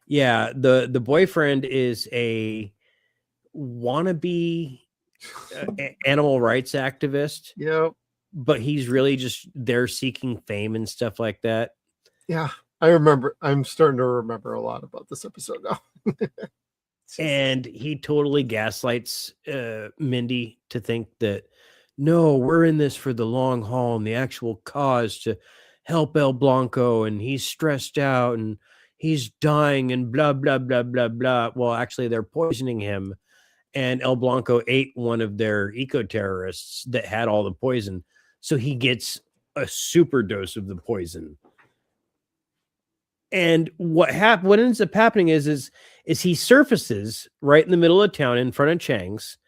Yeah, the boyfriend is a wannabe animal rights activist. Yep. But he's really just there seeking fame and stuff like that. Yeah, I remember. I'm starting to remember a lot about this episode now. And he totally gaslights Mindy to think that, no, we're in this for the long haul and the actual cause to help El Blanco, and he's stressed out and he's dying and blah, blah, blah, blah, blah. Well, actually, they're poisoning him. And El Blanco ate one of their eco-terrorists that had all the poison. So he gets a super dose of the poison. And what ends up happening is he surfaces right in the middle of town in front of Chang's,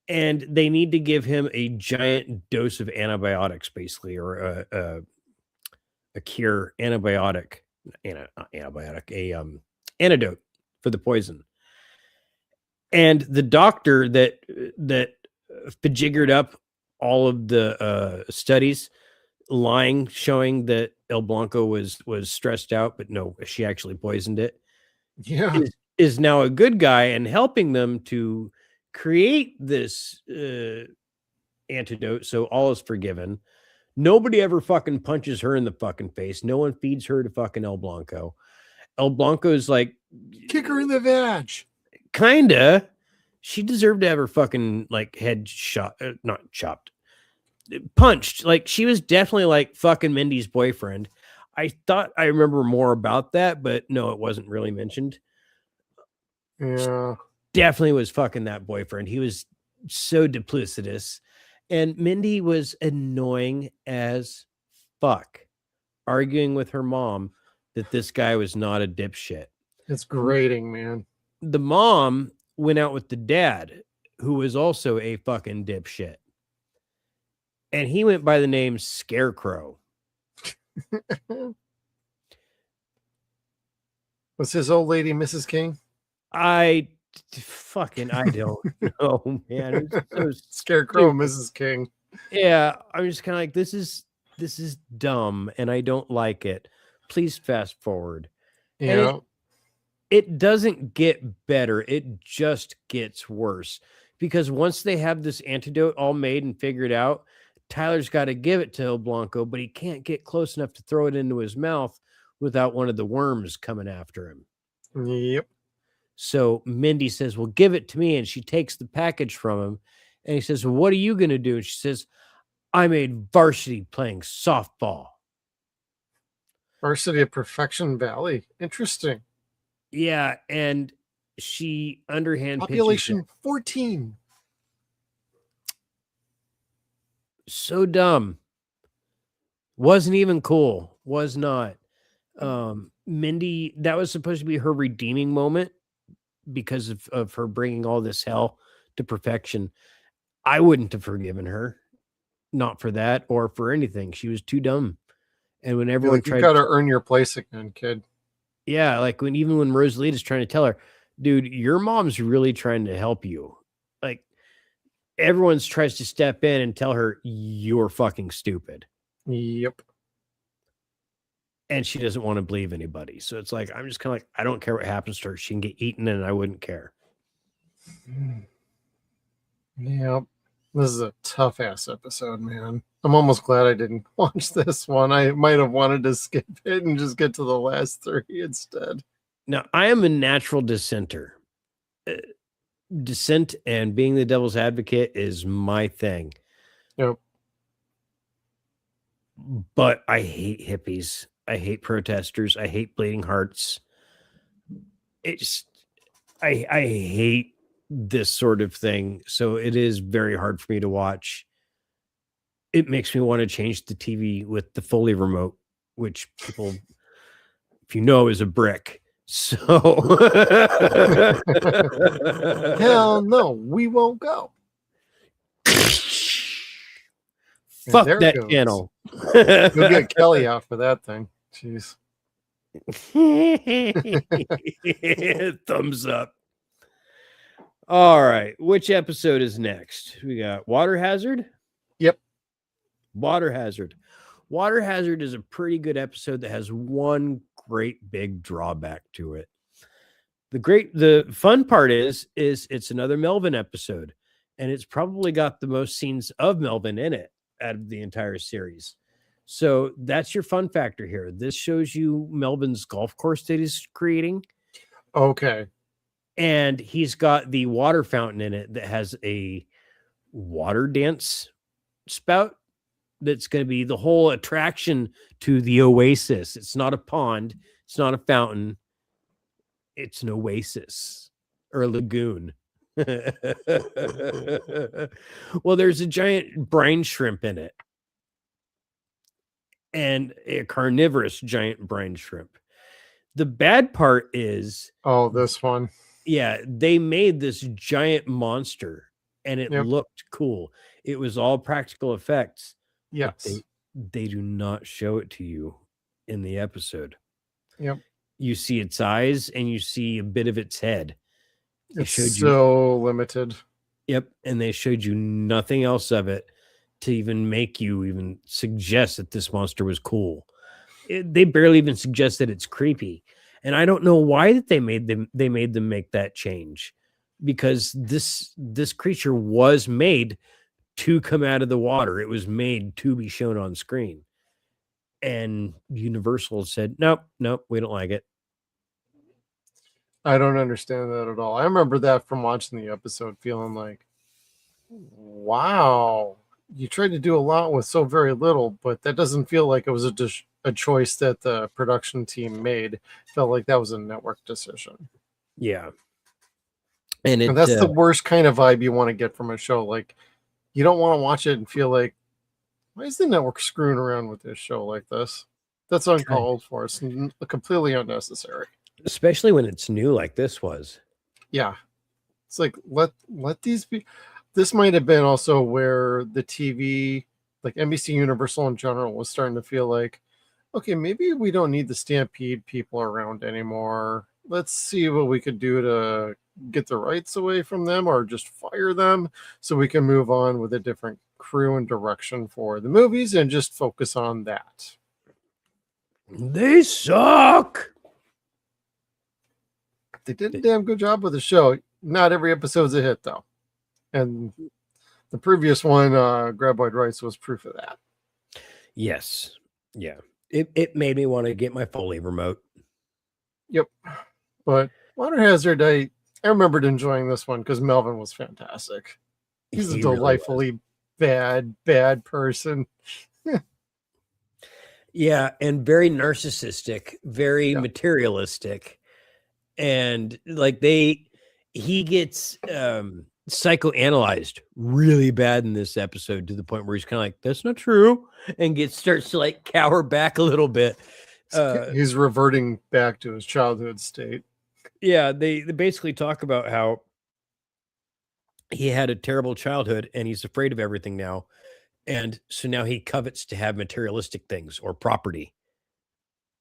and they need to give him a giant dose of antibiotics, basically, or a cure antibiotic, antidote for the poison. And the doctor that jiggered up all of the studies, showing that El Blanco was stressed out, but no, she actually poisoned it. Yeah, is now a good guy and helping them to create this antidote, so all is forgiven. Nobody ever fucking punches her in the fucking face. No one feeds her to fucking El Blanco. El Blanco's like, kick her in the vag. Kinda. She deserved to have her fucking like head shot, not chopped, punched. Like, she was definitely like fucking Mindy's boyfriend. I thought I remember more about that, but no, it wasn't really mentioned. Yeah, definitely was fucking that boyfriend. He was so duplicitous. And Mindy was annoying as fuck, arguing with her mom that this guy was not a dipshit. It's grating, man. The mom went out with the dad, who was also a fucking dipshit. And he went by the name Scarecrow. Was his old lady Mrs. King? I don't know, man. It was so Scarecrow, stupid. Mrs. King. Yeah, I'm just kind of like, this is dumb, and I don't like it. Please fast forward. Yeah. And it doesn't get better. It just gets worse. Because once they have this antidote all made and figured out, Tyler's got to give it to El Blanco, but he can't get close enough to throw it into his mouth without one of the worms coming after him. Yep. So Mindy says, well, give it to me. And she takes the package from him. And he says, well, what are you going to do? And she says, I made varsity playing softball. Varsity of Perfection Valley. Interesting. Yeah. And she underhand population 14. So dumb. Wasn't even cool. Was not. Mindy, that was supposed to be her redeeming moment because of her bringing all this hell to perfection. I wouldn't have forgiven her, not for that or for anything. She was too dumb. And when everyone tried, you got to earn your place again, kid. Yeah, like when Rosalita's trying to tell her, dude, your mom's really trying to help you. Like everyone tries to step in and tell her you're fucking stupid. Yep. And she doesn't want to believe anybody. So it's like, I'm just kind of like, I don't care what happens to her. She can get eaten and I wouldn't care. Yep. This is a tough ass episode, man. I'm almost glad I didn't watch this one. I might have wanted to skip it and just get to the last 3 instead. Now, I am a natural dissenter. Dissent and being the devil's advocate is my thing. Yep. But I hate hippies. I hate protesters. I hate bleeding hearts. I hate this sort of thing. So it is very hard for me to watch. It makes me want to change the TV with the Foley remote, which people, if you know, is a brick. So hell no, we won't go. Fuck that channel. We'll get Kelly out for that thing. Jeez. Thumbs up. All right. Which episode is next? We got Water Hazard. Yep. Water Hazard. Water Hazard is a pretty good episode that has one great big drawback to it. The fun part is it's another Melvin episode, and it's probably got the most scenes of Melvin in it out of the entire series. So that's your fun factor here. This shows you Melvin's golf course that he's creating. Okay. And he's got the water fountain in it that has a water dance spout that's going to be the whole attraction to the oasis. It's not a pond. It's not a fountain. It's an oasis or a lagoon. Well, there's a giant brine shrimp in it. And a carnivorous giant brine shrimp. The bad part is... Oh, this one. Yeah, they made this giant monster and it looked cool. It was all practical effects. Yes. They do not show it to you in the episode. Yep. You see its eyes and you see a bit of its head. It's so limited. Yep. And they showed you nothing else of it to even make you even suggest that this monster was cool. They barely even suggest that it's creepy. And I don't know why that they made them make that change, because this creature was made to come out of the water. It was made to be shown on screen. And Universal said, nope, we don't like it. I don't understand that at all. I remember that from watching the episode, feeling like, wow, you tried to do a lot with so very little, but that doesn't feel like it was a choice that the production team made. It felt like that was a network decision. Yeah. And that's the worst kind of vibe you want to get from a show. Like, you don't want to watch it and feel like, why is the network screwing around with this show like this? That's uncalled for. It's completely unnecessary. Especially when it's new like this was. Yeah. It's like, let these be. This might have been also where the TV, like NBC Universal in general, was starting to feel like, okay, maybe we don't need the Stampede people around anymore. Let's see what we could do to get the rights away from them or just fire them so we can move on with a different crew and direction for the movies and just focus on that. They suck. They did a damn good job with the show. Not every episode's a hit, though. And the previous one, Graboid Rights, was proof of that. Yes. Yeah. It made me want to get my Foley remote. Yep. But Water Hazard, I remembered enjoying this one because Melvin was fantastic. He's a delightfully bad person. Yeah, and very narcissistic, very materialistic. And like he gets psychoanalyzed really bad in this episode to the point where he's kind of like, that's not true, and starts to like cower back a little bit. He's reverting back to his childhood state. Yeah, they basically talk about how he had a terrible childhood and he's afraid of everything now. And so now he covets to have materialistic things or property.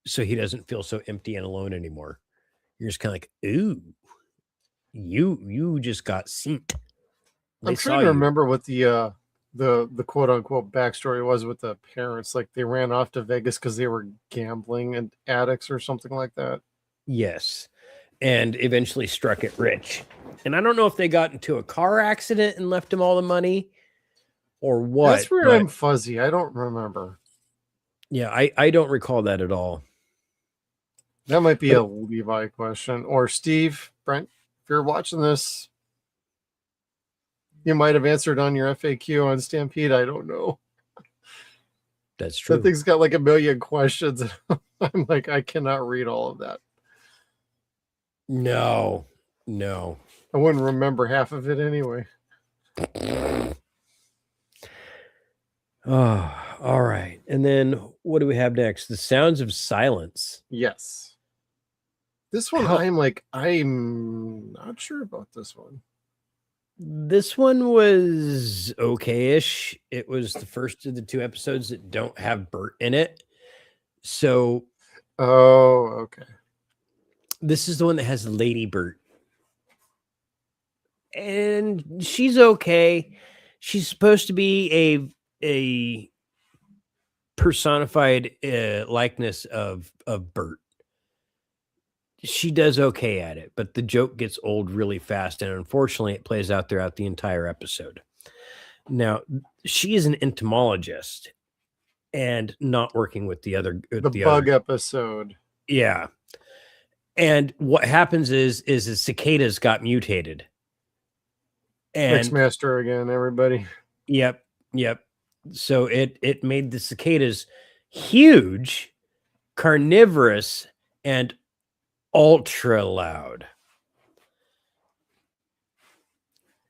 So he doesn't feel so empty and alone anymore. You're just kind of like, ooh, you just got synced. I'm trying to remember what the quote unquote backstory was with the parents. Like they ran off to Vegas because they were gambling and addicts or something like that. Yes. And eventually struck it rich. And I don't know if they got into a car accident and left him all the money or what. That's where I'm fuzzy. I don't remember. Yeah, I don't recall that at all. That might be a Levi question. Or Steve, Brent, if you're watching this, you might have answered on your FAQ on Stampede. I don't know. That's true. That thing's got like a million questions. I'm like, I cannot read all of that. No. I wouldn't remember half of it anyway. Oh, all right. And then what do we have next? The Sounds of Silence. Yes. This one, I'm not sure about this one. This one was okay-ish. It was the first of the two episodes that don't have Bert in it. So, okay. This is the one that has Lady Bert. And she's okay. She's supposed to be a personified likeness of Bert. She does okay at it, but the joke gets old really fast, and unfortunately it plays out throughout the entire episode. Now, she is an entomologist and not working with the bug episode. Yeah. And what happens is the cicadas got mutated. And Mixmaster again, everybody. Yep. So it made the cicadas huge, carnivorous, and ultra loud.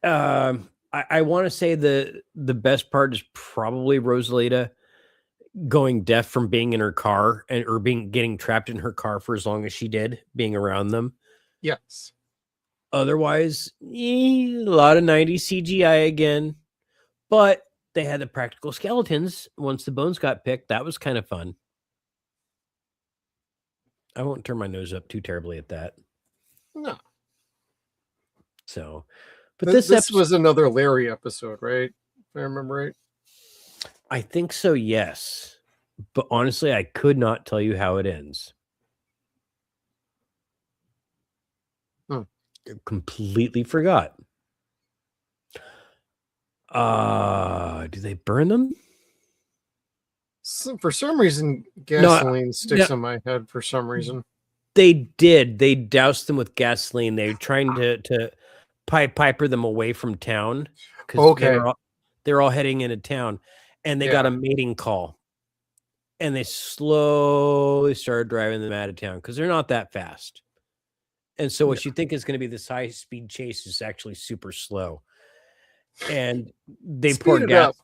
I want to say the best part is probably Rosalita going deaf from being in her car or getting trapped in her car for as long as she did, being around them. Yes. Otherwise, a lot of 90s CGI again, but they had the practical skeletons once the bones got picked. That was kind of fun. I won't turn my nose up too terribly at that. No. So, but this was another Larry episode, right? If I remember right. I think so, yes. But honestly, I could not tell you how it ends. I completely forgot. Do they burn them? For some reason, gasoline sticks in my head for some reason. They did. They doused them with gasoline. They were trying to piper them away from town. Okay. They're all heading into town. And they got a mating call. And they slowly started driving them out of town because they're not that fast. And so what you think is going to be this high speed chase is actually super slow. And they pour gas.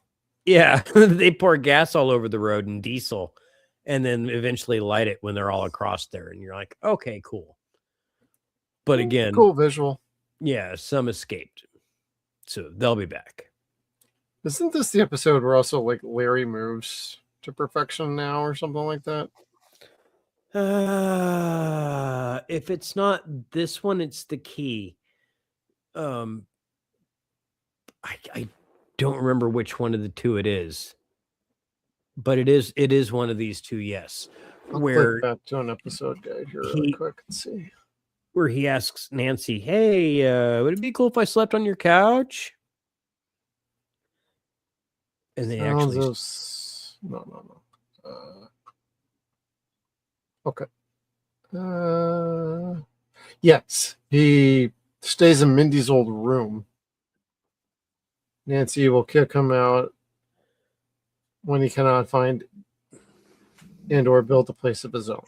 Yeah, they pour gas all over the road and diesel, and then eventually light it when they're all across there. And you're like, okay, cool. But again, cool visual. Yeah, some escaped. So they'll be back. Isn't this the episode where also like Larry moves to perfection now or something like that? If it's not this one, it's the key. I don't remember which one of the two it is, but it is one of these two. Yes, I'll where click back to an episode guide here really quick and see. Where he asks Nancy, "Hey, would it be cool if I slept on your couch?" And they actually no. Okay. Yes, he stays in Mindy's old room. Nancy will kick him out when he cannot find and or build a place of his own.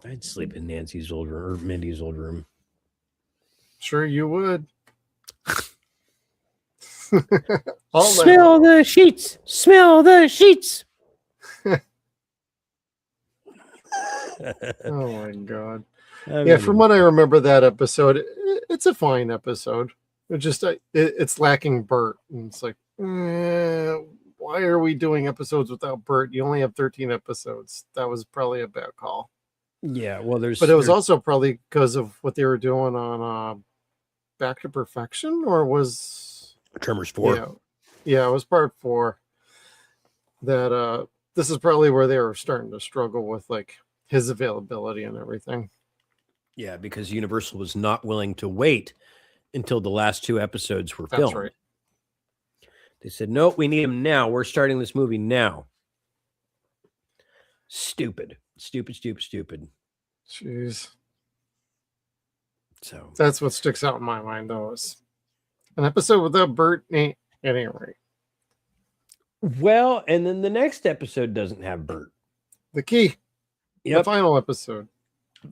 I'd sleep in Nancy's old room or Mindy's old room. Sure you would. Smell the sheets. Smell the sheets. Oh my god. Yeah, from what I remember that episode, it's a fine episode. It just it's lacking Bert, and it's like, why are we doing episodes without Bert? You only have 13 episodes. That was probably a bad call. Yeah, well, but it was also probably because of what they were doing on Back to Perfection, or was Tremors 4. Yeah, it was part 4. That this is probably where they were starting to struggle with like his availability and everything. Yeah, because Universal was not willing to wait until the last 2 episodes were filmed. That's right. They said, nope, we need him now. We're starting this movie now. Stupid. Jeez. So that's what sticks out in my mind, though, is an episode without Bert ain't at any rate. Well, and then the next episode doesn't have Bert. The key. Yep. The final episode.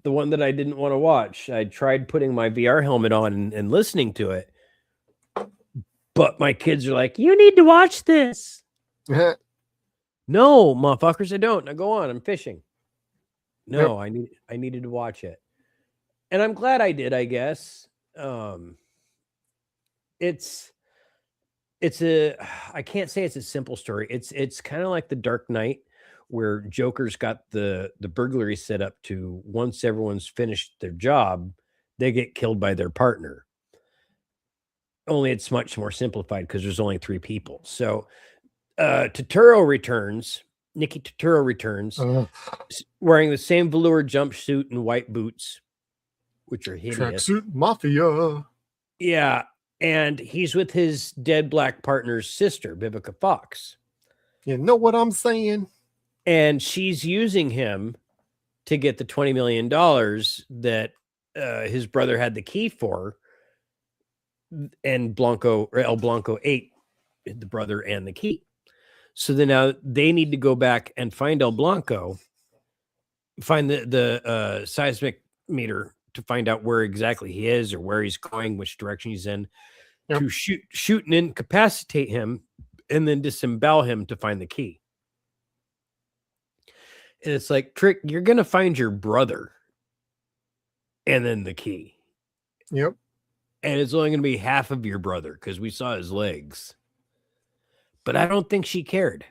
The one that I didn't want to watch. I tried putting my VR helmet on and listening to it. But my kids are like, you need to watch this. No, motherfuckers, I don't. Now go on. I'm fishing. No, I needed to watch it. And I'm glad I did, I guess. It's I can't say it's a simple story. It's kind of like The Dark Knight, where Joker's got the burglary set up to, once everyone's finished their job, they get killed by their partner. Only it's much more simplified because there's only 3 people. So Turturro returns. Nikki Turturro returns wearing the same velour jumpsuit and white boots, which are hideous. Tracksuit Mafia. Yeah. And he's with his dead black partner's sister, Vivica Fox. You know what I'm saying? And she's using him to get the $20 million that his brother had the key for. And El Blanco ate the brother and the key. So then now they need to go back and find El Blanco, find the seismic meter to find out where exactly he is or where he's going, which direction he's in, to shoot and incapacitate him, and then disembowel him to find the key. And it's like, Trick, you're going to find your brother and then the key. Yep. And it's only going to be half of your brother because we saw his legs. But I don't think she cared.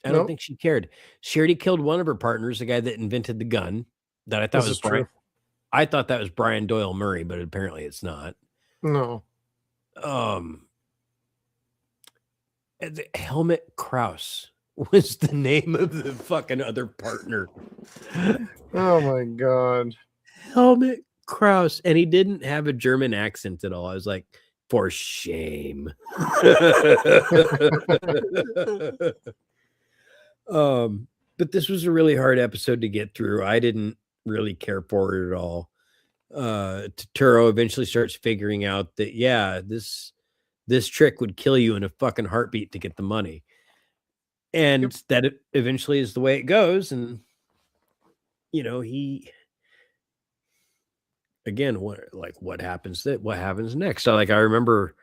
I don't think she cared. She already killed one of her partners, the guy that invented the gun, that I thought was Brian. I thought that was Brian Doyle Murray, but apparently it's not. No. Helmut Krauss was the name of the fucking other partner. Oh my god. Helmut Krauss. And he didn't have a German accent at all. I was like, for shame. But this was a really hard episode to get through. I didn't really care for it at all. Turturro eventually starts figuring out that, yeah, this trick would kill you in a fucking heartbeat to get the money. And that eventually is the way it goes. And, you know, he again, what happens next? So like I remember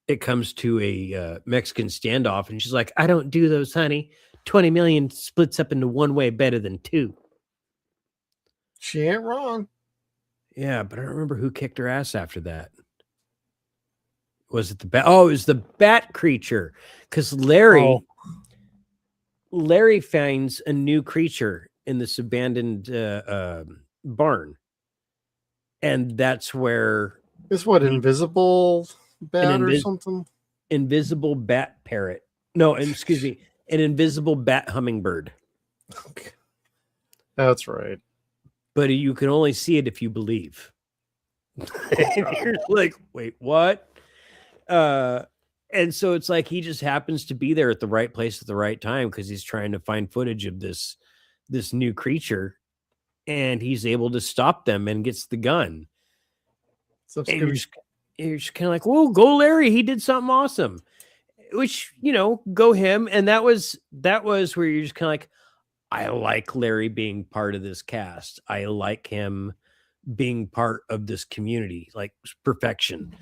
it comes to a Mexican standoff, and she's like, "I don't do those, honey. 20 million splits up into one way better than two." She ain't wrong. Yeah, but I don't remember who kicked her ass after that. Was it the bat? Oh, it was the bat creature. Because Larry finds a new creature in this abandoned barn. And that's where It's what, invisible bat or something? Invisible bat parrot. No, excuse me, an invisible bat hummingbird. Okay. That's right. But you can only see it if you believe. You're like, wait, what? And so it's like he just happens to be there at the right place at the right time because he's trying to find footage of this new creature, and he's able to stop them and gets the gun. So you're just kind of like, whoa, go Larry, he did something awesome. Which, go him. And that was where you're just kind of like, I like Larry being part of this cast. I like him being part of this community, like perfection.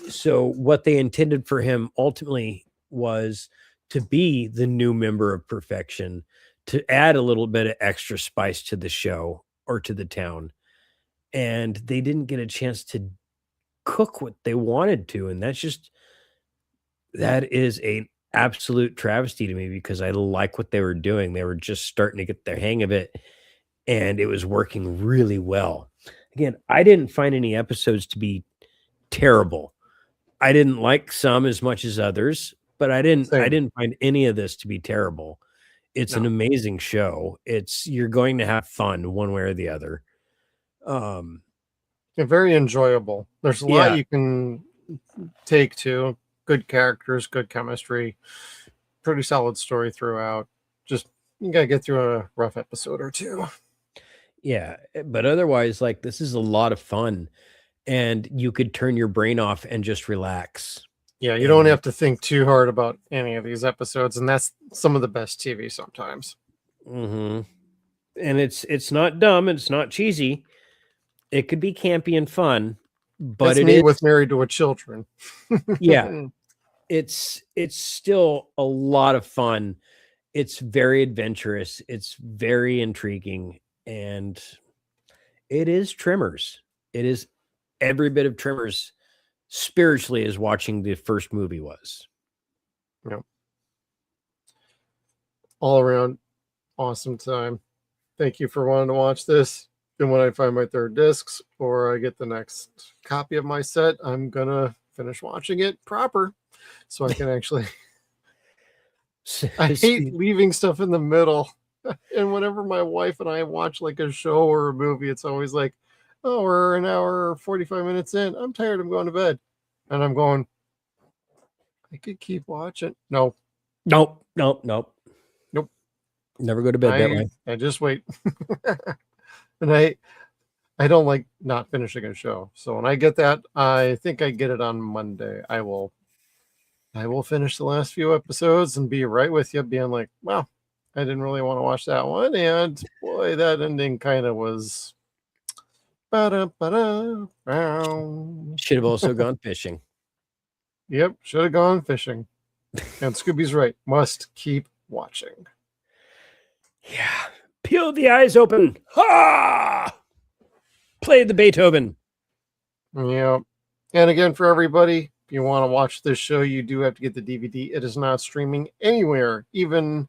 So what they intended for him ultimately was to be the new member of Perfection, to add a little bit of extra spice to the show or to the town. And they didn't get a chance to cook what they wanted to. And that is an absolute travesty to me because I like what they were doing. They were just starting to get their hang of it, and it was working really well. Again, I didn't find any episodes to be terrible. I didn't like some as much as others, but I didn't find any of this to be terrible. It's an amazing show. You're going to have fun one way or the other. Very enjoyable. There's a lot you can take to. Good characters, good chemistry, pretty solid story throughout. Just you gotta get through a rough episode or two. Yeah, but otherwise, like, this is a lot of fun, and you could turn your brain off and just relax. Yeah, you don't have to think too hard about any of these episodes, and that's some of the best TV sometimes. Mm-hmm. And it's not dumb, and it's not cheesy. It could be campy and fun, but it's me with Married to a Children. Yeah. It's still a lot of fun. It's very adventurous. It's very intriguing, and it is Tremors. It is every bit of Tremors spiritually as watching the first movie was. Yep. All around awesome time. Thank you for wanting to watch this. And when I find my third discs or I get the next copy of my set, I'm gonna finish watching it proper so I can actually I hate leaving stuff in the middle. And whenever my wife and I watch like a show or a movie, it's always like, oh, we're an hour or 45 minutes in. I'm tired. I'm going to bed. And I'm going, I could keep watching. Nope. Nope. Never go to bed that way. I just wait. And I don't like not finishing a show. So when I get that, I think I get it on Monday. I will finish the last few episodes and be right with you, being like, wow, I didn't really want to watch that one. And boy, that ending kind of was. Should have also gone fishing. Yep, should have gone fishing. And Scooby's right. Must keep watching. Yeah. Peel the eyes open. Ha! Play the Beethoven. Yeah. And again, for everybody, if you want to watch this show, you do have to get the DVD. It is not streaming anywhere, even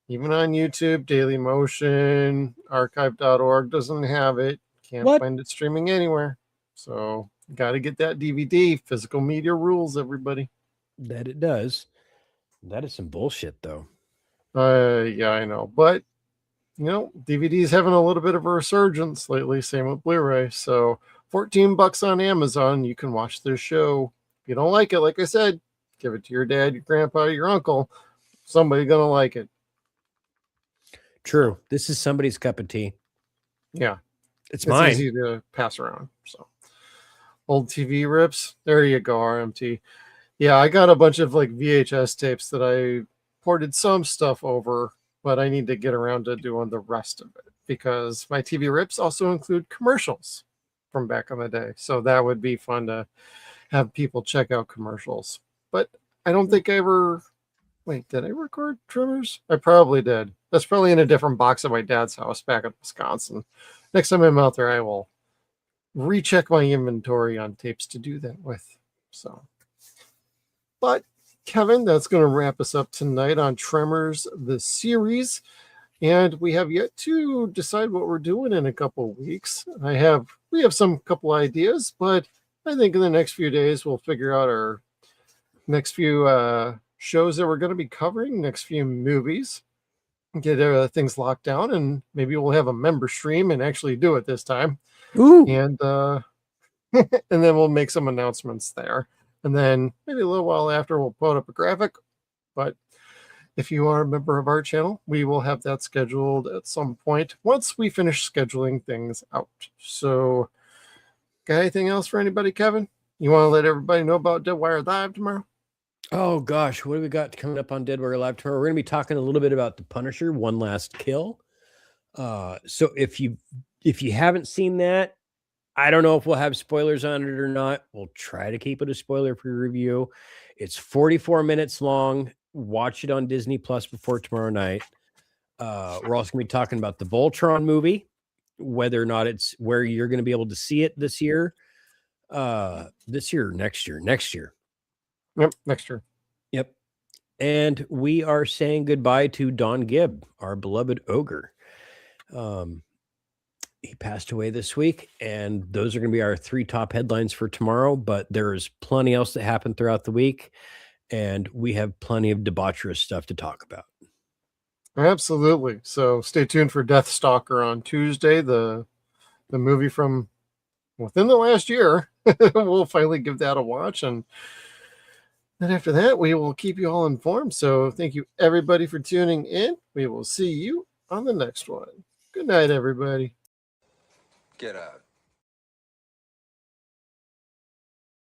on YouTube, Daily Motion, archive.org doesn't have it. Can't find it streaming anywhere. So got to get that DVD. Physical media rules, everybody. That it does. That is some bullshit, though. Yeah, I know. But, DVD's having a little bit of a resurgence lately. Same with Blu-ray. So $14 on Amazon. You can watch this show. If you don't like it, like I said, give it to your dad, your grandpa, your uncle. Somebody going to like it. True. This is somebody's cup of tea. Yeah. It's mine. Easy to pass around. So old TV rips. There you go, RMT. Yeah, I got a bunch of like VHS tapes that I ported some stuff over, but I need to get around to doing the rest of it because my TV rips also include commercials from back in the day. So that would be fun to have people check out commercials. But I don't think I ever... Wait, did I record Tremors? I probably did. That's probably in a different box at my dad's house back in Wisconsin. Next time I'm out there, I will recheck my inventory on tapes to do that with. So, but Kevin, that's going to wrap us up tonight on Tremors the series. And we have yet to decide what we're doing in a couple of weeks. We have some couple ideas, but I think in the next few days we'll figure out our next few shows that we're going to be covering, next few movies, get things locked down, and maybe we'll have a member stream and actually do it this time. Ooh. And and then we'll make some announcements there. And then maybe a little while after we'll put up a graphic. But if you are a member of our channel, we will have that scheduled at some point once we finish scheduling things out. So, got anything else for anybody, Kevin? You want to let everybody know about Deadwire Live tomorrow? Oh gosh, what do we got coming up on Deadwire Live tomorrow? We're going to be talking a little bit about The Punisher, One Last Kill. So if you haven't seen that, I don't know if we'll have spoilers on it or not. We'll try to keep it a spoiler-free review. It's 44 minutes long. Watch it on Disney Plus before tomorrow night. We're also going to be talking about the Voltron movie, whether or not it's where you're going to be able to see it this year. Next year. Yep, next year. Yep. And we are saying goodbye to Don Gibb, our beloved ogre. He passed away this week, and those are going to be our 3 top headlines for tomorrow, but there's plenty else that happened throughout the week, and we have plenty of debaucherous stuff to talk about. Absolutely. So stay tuned for Deathstalker on Tuesday, the movie from within the last year. We'll finally give that a watch, and then after that, we will keep you all informed. So thank you, everybody, for tuning in. We will see you on the next one. Good night, everybody. Get out.